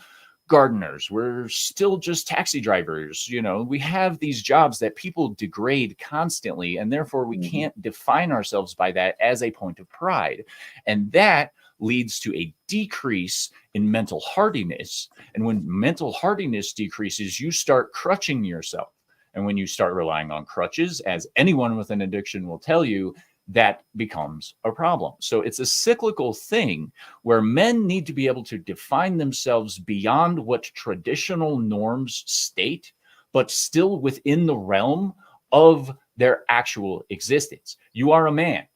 gardeners. We're still just taxi drivers. We have these jobs that people degrade constantly, and therefore we can't define ourselves by that as a point of pride. And that leads to a decrease in mental hardiness. And when mental hardiness decreases, you start crutching yourself. And when you start relying on crutches, as anyone with an addiction will tell you, that becomes a problem. So it's a cyclical thing where men need to be able to define themselves beyond what traditional norms state, but still within the realm of their actual existence. You are a man.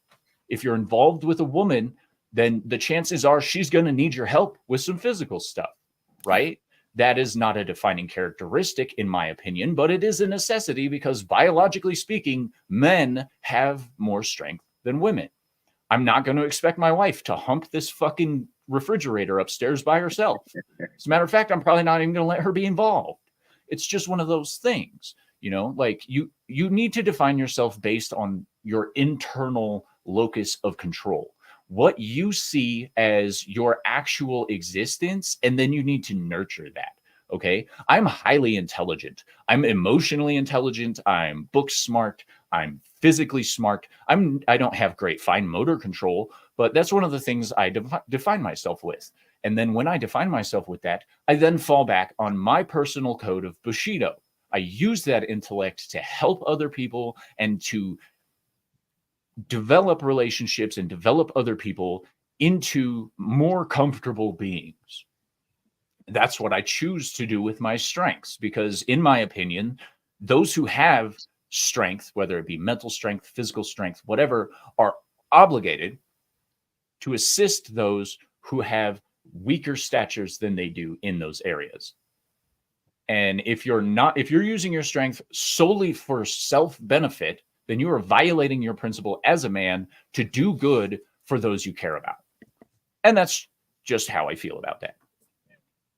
If you're involved with a woman, then the chances are she's going to need your help with some physical stuff, right? That is not a defining characteristic, in my opinion, but it is a necessity because biologically speaking, men have more strength than women. I'm not going to expect my wife to hump this fucking refrigerator upstairs by herself. As a matter of fact, I'm probably not even going to let her be involved. It's just one of those things, like you need to define yourself based on your internal locus of control, what you see as your actual existence, and then you need to nurture that. Okay. I'm highly intelligent. I'm emotionally intelligent. I'm book smart. I'm physically smart. I don't have great fine motor control, but that's one of the things I define myself with. And then when I define myself with that, I then fall back on my personal code of Bushido. I use that intellect to help other people and to develop relationships and develop other people into more comfortable beings. That's what I choose to do with my strengths, because in my opinion, those who have strength, whether it be mental strength, physical strength, whatever, are obligated to assist those who have weaker statures than they do in those areas. And if you're using your strength solely for self-benefit, then you are violating your principle as a man to do good for those you care about. And that's just how I feel about that.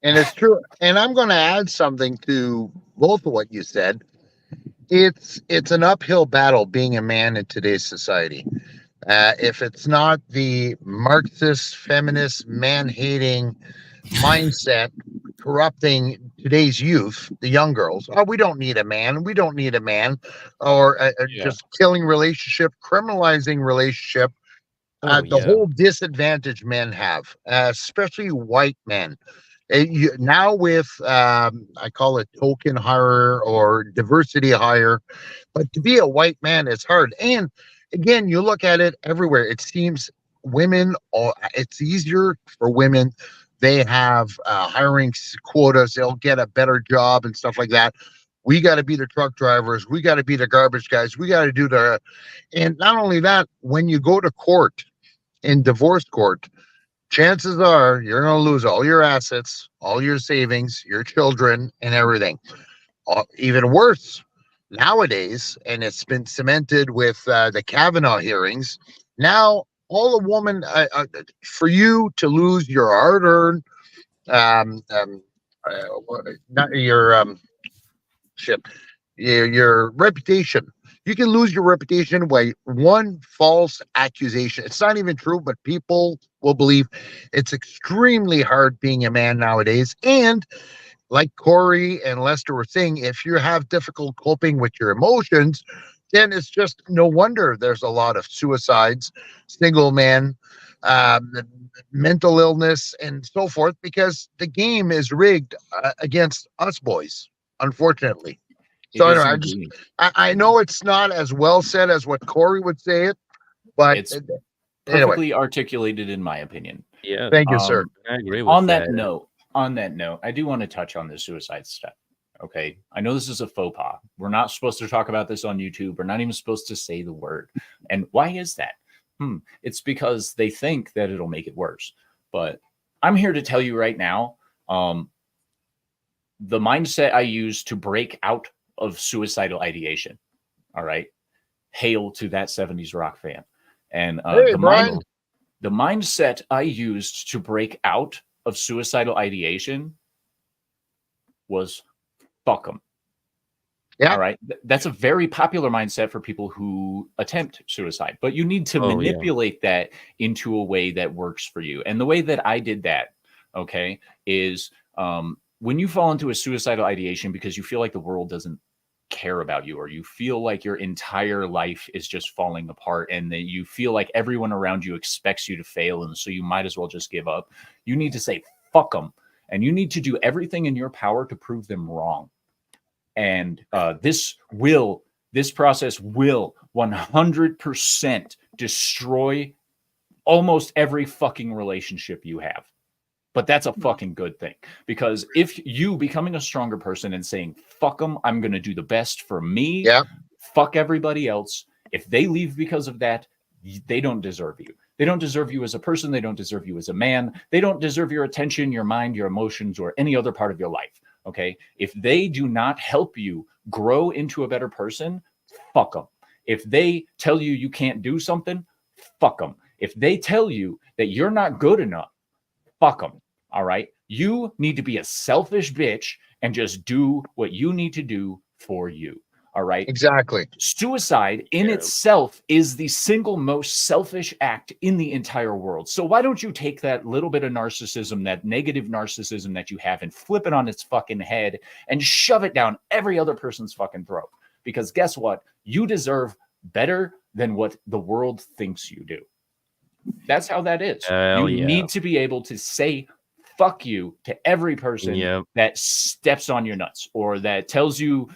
And it's true. And I'm going to add something to both of what you said. It's an uphill battle being a man in today's society. If it's not the Marxist, feminist, man-hating mindset corrupting today's youth, the young girls, we don't need a man. We don't need a man. Or just killing relationship, criminalizing relationship, Oh the yeah. whole disadvantage men have, especially white men. Now with I call it token hire or diversity hire, but to be a white man is hard. And again, you look at it everywhere. It seems it's easier for women. They have hiring quotas. They'll get a better job and stuff like that. We got to be the truck drivers. We got to be the garbage guys. We got to do the, and not only that, when you go to court, in divorce court, chances are you're going to lose all your assets, all your savings, your children, and everything. Even worse, nowadays, and it's been cemented with the Kavanaugh hearings. Now, all a woman, for you to lose your hard-earned, um, um, not your shit, your reputation. You can lose your reputation by one false accusation. It's not even true, but people will believe. It's extremely hard being a man nowadays. And like Cory and Lester were saying, if you have difficult coping with your emotions, then it's just no wonder there's a lot of suicides, single men, um, mental illness, and so forth, because the game is rigged against us boys, unfortunately. It So is anyway, indeed. I know it's not as well said as what Cory would say it, but It's anyway, perfectly articulated in my opinion. Yeah. thank you, sir. I agree with On that that. note, I do want to touch on the suicide stuff. Okay. I know this is a faux pas. We're not supposed to talk about this on YouTube. We're not even supposed to say the word. And why is that? It's because they think that it'll make it worse. But I'm here to tell you right now, the mindset I use to break out of suicidal ideation. All right. Hail to that 70s rock fan. And Hey, Brian. the mindset I used to break out of suicidal ideation was fuck them. Yeah. All right. That's a very popular mindset for people who attempt suicide, but you need to Oh, yeah. manipulate that into a way that works for you. And the way that I did that, okay, is when you fall into a suicidal ideation because you feel like the world doesn't care about you, or you feel like your entire life is just falling apart, and that you feel like everyone around you expects you to fail, and so you might as well just give up. You need to say fuck them, and you need to do everything in your power to prove them wrong. And this process will 100% destroy almost every fucking relationship you have. But that's a fucking good thing, because if you becoming a stronger person and saying, fuck them, I'm going to do the best for me, Yeah. fuck everybody else. If they leave because of that, they don't deserve you. They don't deserve you as a person. They don't deserve you as a man. They don't deserve your attention, your mind, your emotions, or any other part of your life. Okay. If they do not help you grow into a better person, fuck them. If they tell you you can't do something, fuck them. If they tell you that you're not good enough, fuck them. All right. You need to be a selfish bitch and just do what you need to do for you. All right. Exactly. Suicide in Yeah. itself is the single most selfish act in the entire world. So why don't you take that little bit of narcissism, that negative narcissism that you have, and flip it on its fucking head and shove it down every other person's fucking throat? Because guess what? You deserve better than what the world thinks you do. That's how that is. Hell You yeah. need to be able to say fuck you to every person Yep. that steps on your nuts, or that tells you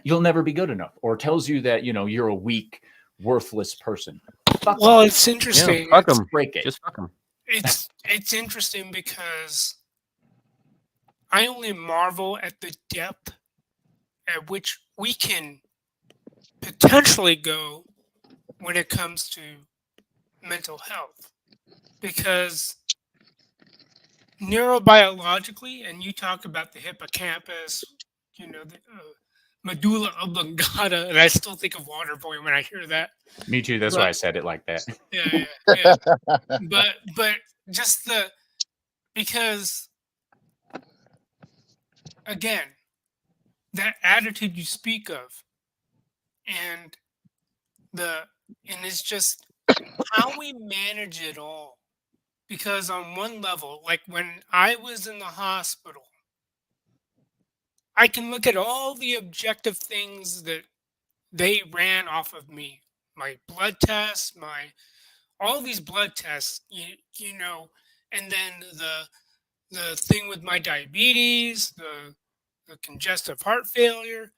you'll never be good enough, or tells you that, you know, you're a weak, worthless person. Fuck Well, them. it's interesting. Yeah, fuck 'em. Break it. Just fuck them. It's interesting because I only marvel at the depth at which we can potentially go when it comes to mental health. Because neurobiologically, and you talk about the hippocampus, you know, the medulla oblongata, and I still think of Waterboy when I hear that. Me too. That's why I said it like that. Yeah. But just because again, that attitude you speak of, and it's just how we manage it all. Because on one level, like when I was in the hospital, I can look at all the objective things that they ran off of me. My blood tests, all these blood tests, you know, and then the thing with my diabetes, the congestive heart failure,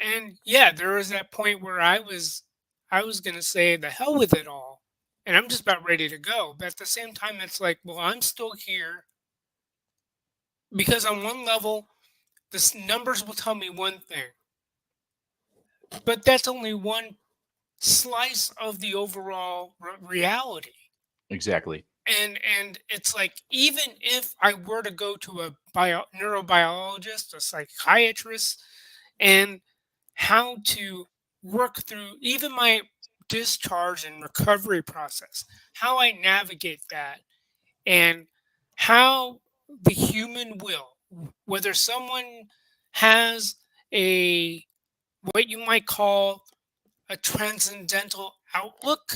and yeah, there was that point where I was gonna say the hell with it all, and I'm just about ready to go. But at the same time, it's like, well, I'm still here because on one level, numbers will tell me one thing, but that's only one slice of the overall reality. Exactly. And it's like, even if I were to go to a neurobiologist, a psychiatrist, and how to work through even my discharge and recovery process, how I navigate that, and how the human will, whether someone has a what you might call a transcendental outlook,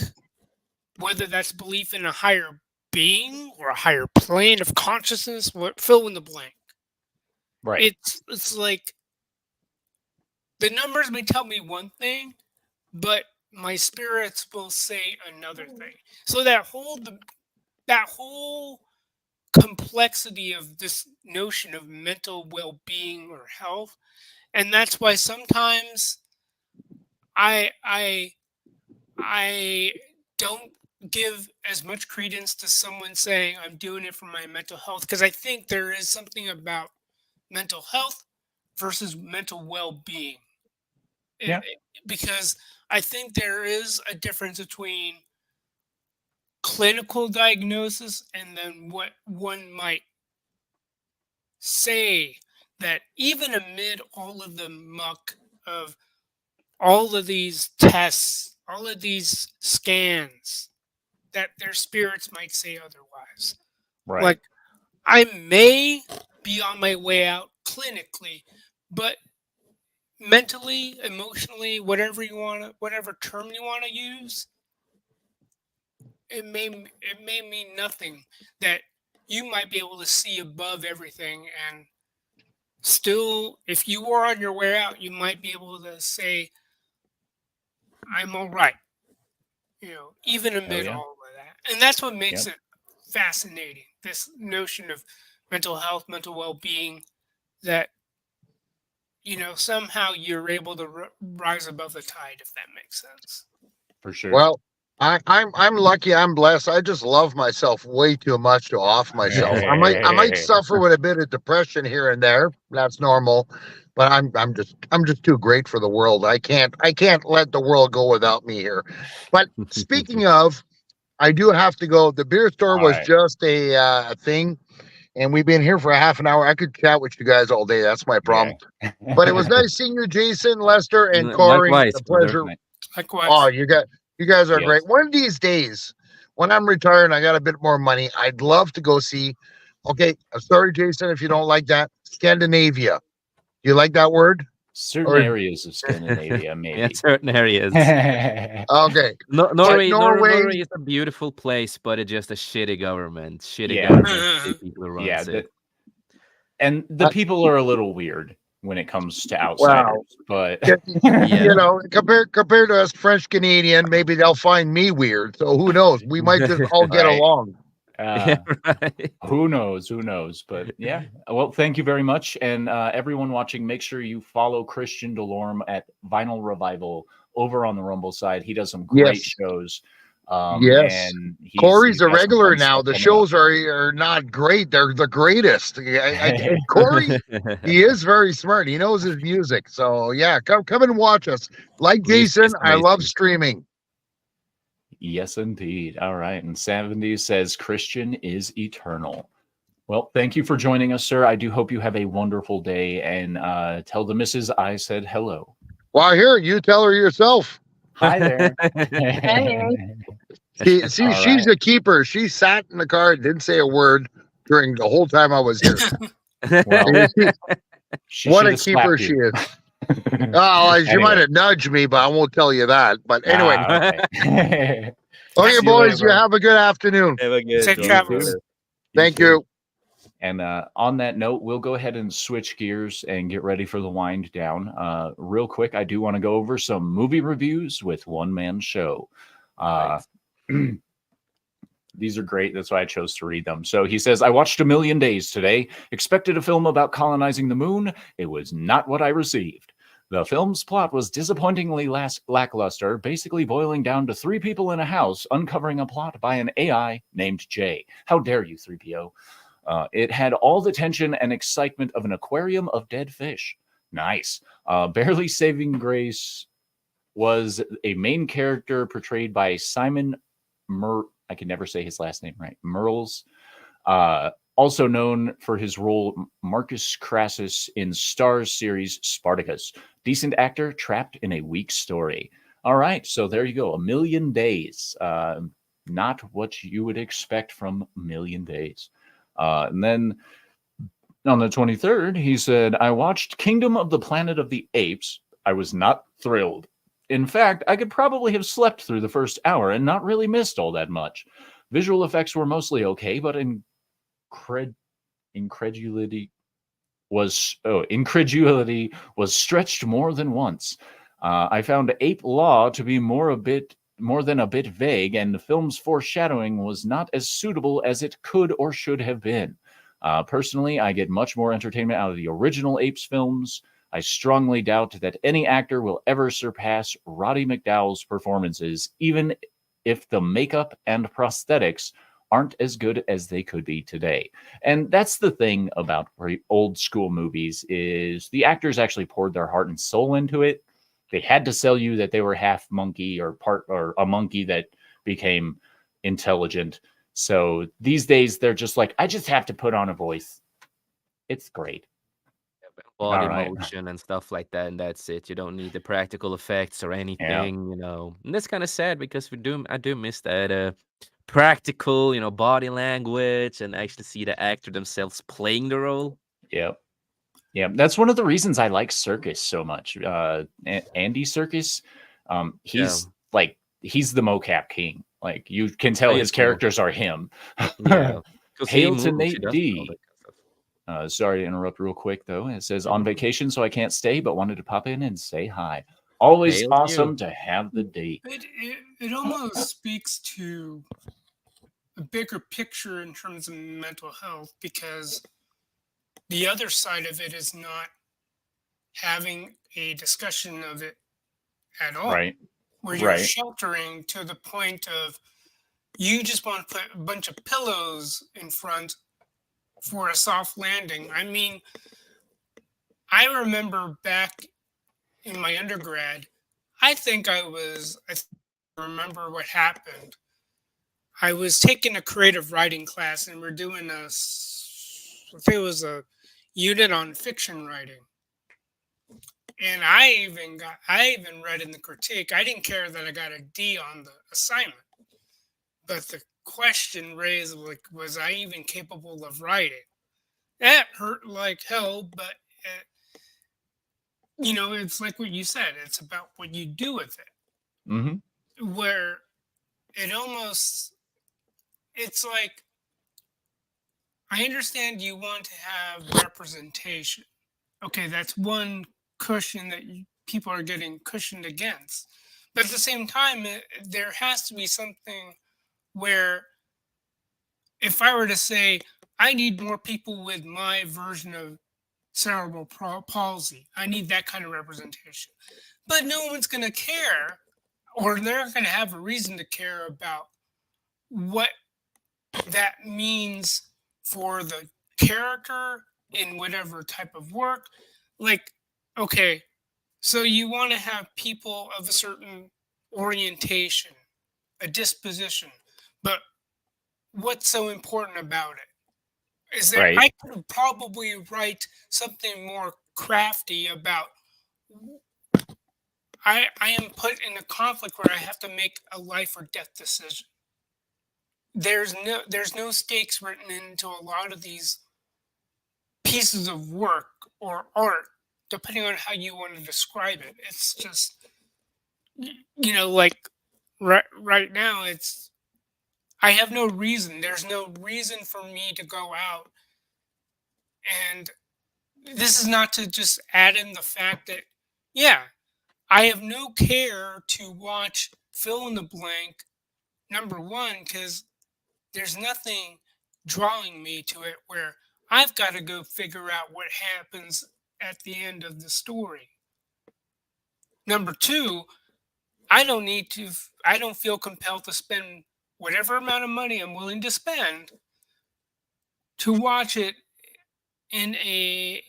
whether that's belief in a higher being or a higher plane of consciousness, what fill in the blank. Right. It's like the numbers may tell me one thing, but my spirits will say another thing. So that whole complexity of this notion of mental well-being or health, and that's why sometimes I I don't give as much credence to someone saying I'm doing it for my mental health, because I think there is something about mental health versus mental well-being. Yeah. Because I think there is a difference between clinical diagnosis and then what one might say, that even amid all of the muck of all of these tests, all of these scans, that their spirits might say otherwise. Right. Like, I may be on my way out clinically, but mentally, emotionally, whatever term you want to use, it may mean nothing. That you might be able to see above everything, and still, if you were on your way out, you might be able to say, "I'm all right." Even Hell amid yeah. all of that, and that's what makes Yep. it fascinating. This notion of mental health, mental well-being, that somehow you're able to rise above the tide, if that makes sense. For sure. Well, I'm lucky. I'm blessed. I just love myself way too much to off myself. I might suffer with a bit of depression here and there. That's normal, but I'm just too great for the world. I can't let the world go without me here. But speaking of, I do have to go. The beer store All was right. just a thing, and we've been here for a half an hour. I could chat with you guys all day. That's my problem. Yeah. But it was nice seeing you, Jason, Lester, and Mm, Cory. likewise, The brother. pleasure. Right. Likewise. Oh, you guys are Yes. great. One of these days, when I'm retired and I got a bit more money, I'd love to go see. Okay, sorry, Jason, if you don't like that. Scandinavia. Do you like that word? Certain Or areas of Scandinavia, Yeah, maybe. certain areas. okay, No, but Norway Norway. is a beautiful place, but it's just a shitty government. Shitty Yeah. government, shitty people who Yeah. runs it. And the Uh, people are a little weird when it comes to Wow. outsiders, but Yeah. Compared to us French Canadian, maybe they'll find me weird. So who knows? We might just all get Right. along. Yeah, right. Who knows? Who knows? But yeah. Well, thank you very much. And everyone watching, make sure you follow Christian Delorme at Vinyl Revival over on the Rumble side. He does some great Yes. shows. Yes. And Cory's he's a got some regular fun now. stuff The coming up. shows are not great. They're the greatest. And Cory, he is very smart. He knows his music. So yeah, come and watch us. Like Music Jason, is I love amazing. streaming. Yes, indeed. All right. And 70 says Christian is eternal. Well, thank you for joining us, sir. I do hope you have a wonderful day, and tell the missus I said hello. Well, here, you tell her yourself. Hi there. See, All she's right. a keeper. She sat in the car, didn't say a word during the whole time I was here. Well, And you see she what should a have keeper slapped she you. is. Oh, she might Anyway. have nudged me, but I won't tell you that. But anyway, Okay. okay, See you boys, later, you bro. have a good afternoon. Have a good Safe one, travels. brother. Thank too. you. And on that note, we'll go ahead and switch gears and get ready for the wind down. Real quick, I do want to go over some movie reviews with One Man Show. these are great. That's why I chose to read them. So he says, I watched A Million Days today. Expected a film about colonizing the moon. It was not what I received. The film's plot was disappointingly lackluster, basically boiling down to three people in a house uncovering a plot by an AI named Jay. How dare you, 3PO? It had all the tension and excitement of an aquarium of dead fish. Nice. Barely saving grace was a main character portrayed by Simon I can never say his last name right. Merles, also known for his role Marcus Crassus in Starz series Spartacus. Decent actor trapped in a weak story. All right, so there you go. A Million Days. Not what you would expect from A Million Days. And then on the 23rd, he said, I watched Kingdom of the Planet of the Apes. I was not thrilled. In fact, I could probably have slept through the first hour and not really missed all that much. Visual effects were mostly okay, but incredulity was stretched more than once. I found Ape Law to be more than a bit vague, and the film's foreshadowing was not as suitable as it could or should have been. Personally, I get much more entertainment out of the original Apes films. I strongly doubt that any actor will ever surpass Roddy McDowall's performances, even if the makeup and prosthetics aren't as good as they could be today. And that's the thing about old school movies is the actors actually poured their heart and soul into it. They had to sell you that they were half monkey or a monkey that became intelligent. So these days they're just like, I just have to put on a voice. It's great. Body All right. motion and stuff like that, and that's it. You don't need the practical effects or anything, And that's kind of sad because I do miss that practical, body language and actually see the actor themselves playing the role. Yep. Yeah, that's one of the reasons I like Serkis so much. Andy Serkis, he's he's the mocap king. Like you can tell his characters are him. Yeah. Hail to Nate D. Sorry to interrupt real quick though. It says on vacation, so I can't stay, but wanted to pop in and say hi. Always awesome to have the date. It almost speaks to a bigger picture in terms of mental health, because the other side of it is not having a discussion of it at all. Right. Where you're sheltering to the point of you just want to put a bunch of pillows in front for a soft landing. I mean, I remember back in my undergrad, I remember what happened. I was taking a creative writing class and we're doing I think it was a unit on fiction writing. And I even read in the critique, I didn't care that I got a D on the assignment. But the question raised, was I even capable of writing? That hurt like hell, but it's like what you said. It's about what you do with it. Mm-hmm. Where it's like, I understand you want to have representation. Okay, that's one cushion that people are getting cushioned against. But at the same time, there has to be something where if I were to say, I need more people with my version of cerebral palsy, I need that kind of representation. But no one's going to care, or they're not going to have a reason to care about what that means for the character in whatever type of work. Like, okay, so you want to have people of a certain orientation, a disposition, but what's so important about it? Is there, I could probably write something more crafty about, I am put in a conflict where I have to make a life or death decision. There's no stakes written into a lot of these pieces of work or art, depending on how you want to describe it. It's just, like right now, I have no reason. There's no reason for me to go out. And this is not to just add in the fact that, I have no care to watch fill in the blank, number one, because there's nothing drawing me to it where I've got to go figure out what happens at the end of the story. Number two, I don't feel compelled to spend whatever amount of money I'm willing to spend to watch it in a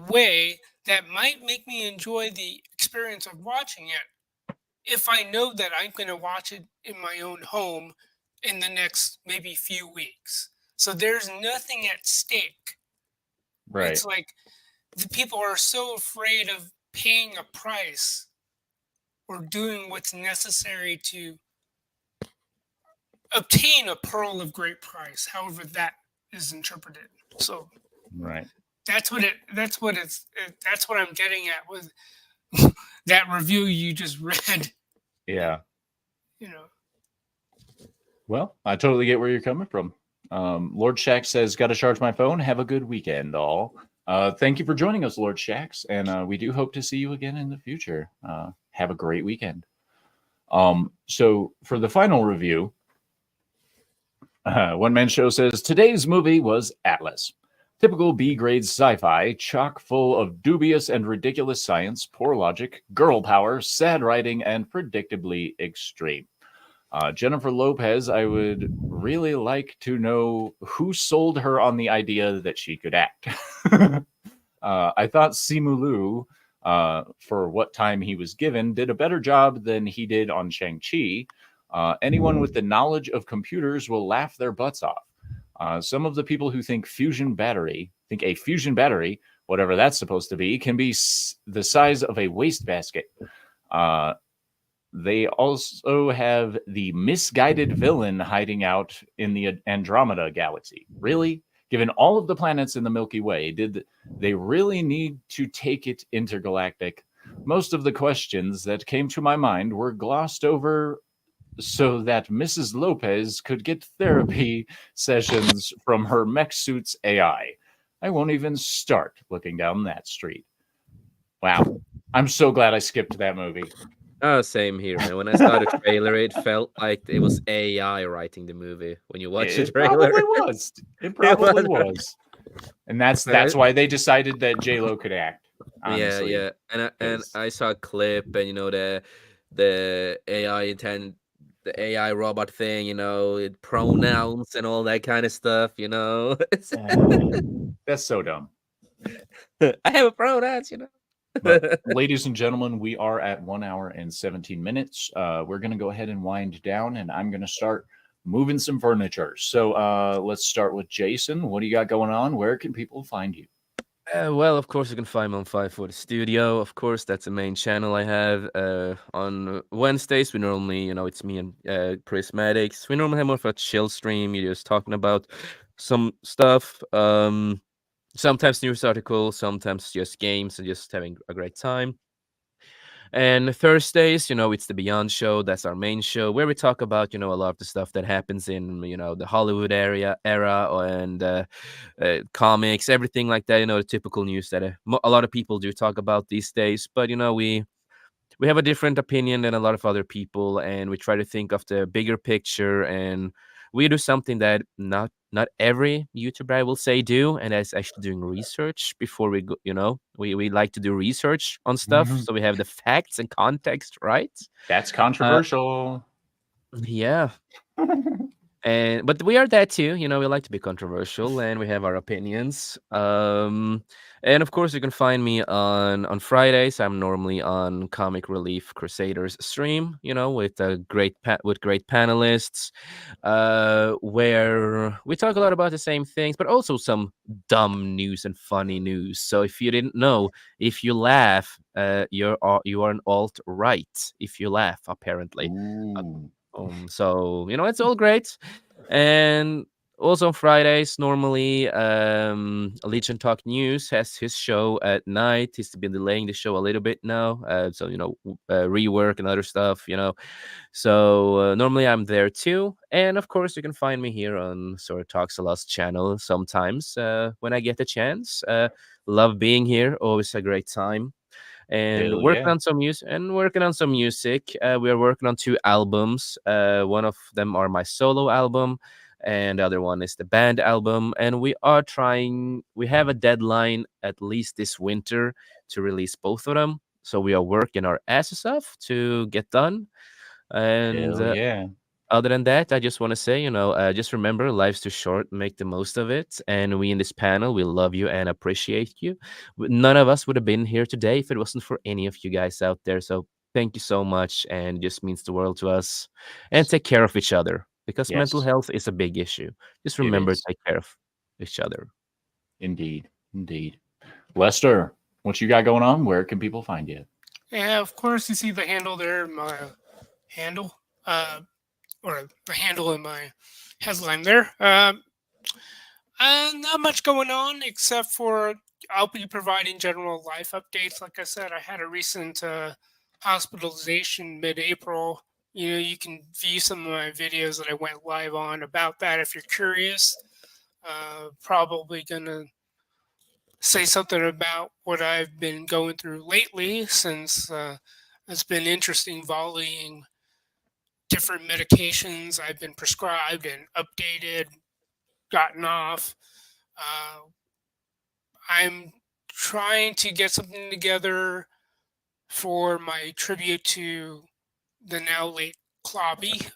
way that might make me enjoy the experience of watching it if I know that I'm going to watch it in my own home in the next maybe few weeks. So there's nothing at stake. Right. It's like the people are so afraid of paying a price or doing what's necessary to obtain a pearl of great price, however that is interpreted. So Right. that's what I'm getting at with that review you just read. Yeah. You know, Well, I totally get where you're coming from. Lord Shax says, "Got to charge my phone. Have a good weekend, all." Thank you for joining us, Lord Shax, and we do hope to see you again in the future. Have a great weekend. So for the final review, One Man Show says, "Today's movie was Atlas. Typical B-grade sci-fi, chock full of dubious and ridiculous science, poor logic, girl power, sad writing, and predictably extreme. Jennifer Lopez, I would really like to know who sold her on the idea that she could act." I thought Simu Liu, for what time he was given, did a better job than he did on Shang-Chi. Anyone with the knowledge of computers will laugh their butts off. Some of the people who think a fusion battery, whatever that's supposed to be, can be the size of a wastebasket. They also have the misguided villain hiding out in the Andromeda galaxy. Really? Given all of the planets in the Milky Way, did they really need to take it intergalactic? Most of the questions that came to my mind were glossed over so that Mrs. Lopez could get therapy sessions from her mech suit's AI. I won't even start looking down that street. Wow. I'm so glad I skipped that movie. Oh, same here, man. When I saw the trailer, it felt like it was AI writing the movie. When you watch the It trailer, probably was. It probably was. was. And that's And I, why they decided that J-Lo could act, yeah, honestly. yeah, and 'Cause- I saw a clip, and the AI the AI robot thing, pronouns and all that kind of stuff. That's so dumb. I have a pronouns. But, ladies and gentlemen, we are at 1 hour and 17 minutes. We're going to go ahead and wind down, and I'm going to start moving some furniture. So let's start with Jason. What do you got going on? Where can people find you? Well, of course, you can find me on 540 Studio. Of course, that's the main channel I have. On Wednesdays, we normally, it's me and Prismatics. We normally have more of a chill stream. You're just talking about some stuff. Sometimes news articles, sometimes just games, and just having a great time. And Thursdays, it's the Beyond Show. That's our main show where we talk about, a lot of the stuff that happens in, the Hollywood era and comics, everything like that. The typical news that a lot of people do talk about these days. But we have a different opinion than a lot of other people, and we try to think of the bigger picture, and we do something that not every YouTuber, I will say, do, and that's actually doing research before we go. We like to do research on stuff, so we have the facts and context, right? That's controversial. Yeah. But we are that too, we like to be controversial, and we have our opinions. And of course, you can find me on Fridays. I'm normally on Comic Relief Crusaders stream, with with great panelists, where we talk a lot about the same things, but also some dumb news and funny news. So if you didn't know, if you laugh, you are an alt right. If you laugh, apparently. Ooh. So it's all great. And also on Fridays, normally, Legion Talk News has his show at night. He's been delaying the show a little bit now, so rework and other stuff. So normally I'm there too, and of course you can find me here on Sort of Talks a Lost channel sometimes when I get the chance. Love being here, always a great time. And Hell working yeah. on some music. We are working on 2 albums. One of them are my solo album, and the other one is the band album. And we have a deadline at least this winter to release both of them. So we are working our asses off to get done. And Hell yeah. other than that, I just want to say, just remember, life's too short. Make the most of it. And we in this panel, we love you and appreciate you. None of us would have been here today if it wasn't for any of you guys out there. So thank you so much, and it just means the world to us. And take care of each other, because mental Yes, health is a big issue. Just it remember to is. take care of each other. Indeed. Indeed. Lester, what you got going on? Where can people find you? Yeah, of course, you see the handle there, my handle, or the handle in my headline there. Not much going on except for I'll be providing general life updates. Like I said, I had a recent hospitalization mid-April. You can view some of my videos that I went live on about that if you're curious. Probably gonna say something about what I've been going through lately, since it's been interesting volleying different medications I've been prescribed and updated, gotten off. Uh, I'm trying to get something together for my tribute to the now late Clobby.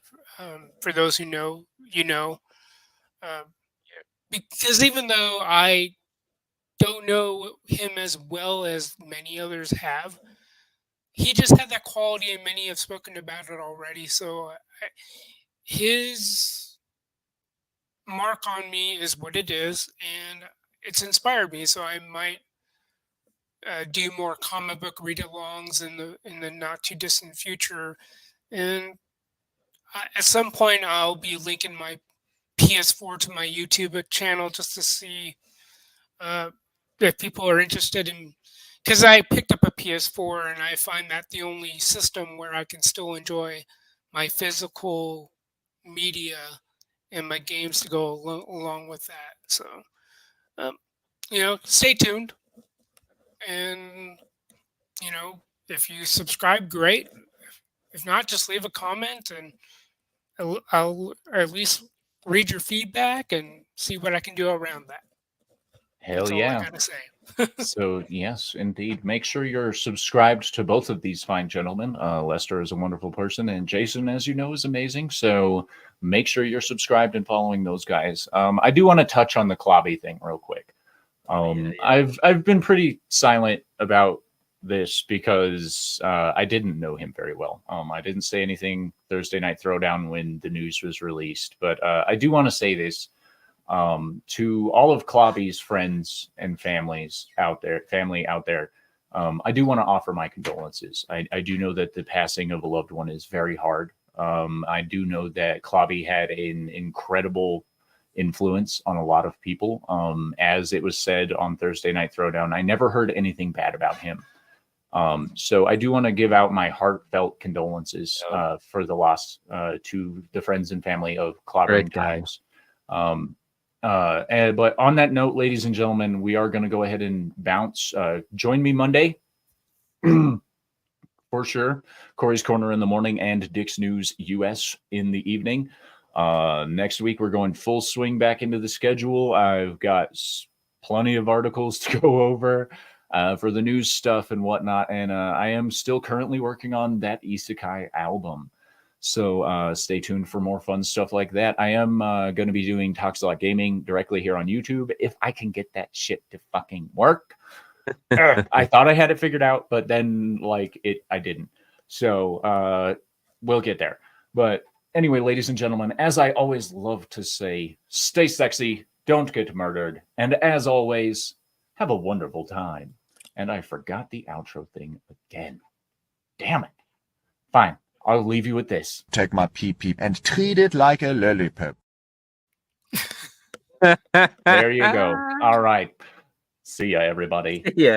For those who know, you know. Uh, because even though I don't know him as well as many others have, he just had that quality, and many have spoken about it already. So his mark on me is what it is, and it's inspired me. So I might do more comic book read-alongs in the not too distant future, and at some point I'll be linking my PS4 to my YouTube channel just to see if people are interested in. Because I picked up a PS4 and I find that the only system where I can still enjoy my physical media and my games to go along with that. So, um, stay tuned. And, if you subscribe, great. If not, just leave a comment and I'll at least read your feedback and see what I can do around that. Hell That's all I yeah. got to say. So, yes, indeed. Make sure you're subscribed to both of these fine gentlemen. Lester is a wonderful person, and Jason, as you know, is amazing. So, make sure you're subscribed and following those guys. I do want to touch on the Clobby thing real quick. I've been pretty silent about this because I didn't know him very well. I didn't say anything Thursday Night Throwdown when the news was released, but I do want to say this. To all of Clobby's friends and family out there, I do want to offer my condolences. I do know that the passing of a loved one is very hard. I do know that Clobby had an incredible influence on a lot of people. As it was said on Thursday Night Throwdown, I never heard anything bad about him. So I do want to give out my heartfelt condolences for the loss to the friends and family of Clobbering Times. But on that note, ladies and gentlemen, we are going to go ahead and bounce. Join me Monday for sure. Cory's Corner in the morning and Dick's News US in the evening. Next week, we're going full swing back into the schedule. I've got plenty of articles to go over for the news stuff and whatnot. And I am still currently working on that Isekai album. So stay tuned for more fun stuff like that. I am going to be doing Talks a Lot Gaming directly here on YouTube if I can get that shit to fucking work. I thought I had it figured out, but then I didn't. So we'll get there. But anyway, ladies and gentlemen, as I always love to say, stay sexy, don't get murdered, and as always, have a wonderful time. And I forgot the outro thing again. Damn it. Fine. I'll leave you with this. Take my pee-pee and treat it like a lollipop. There you go. All right. See ya, everybody. Yeah.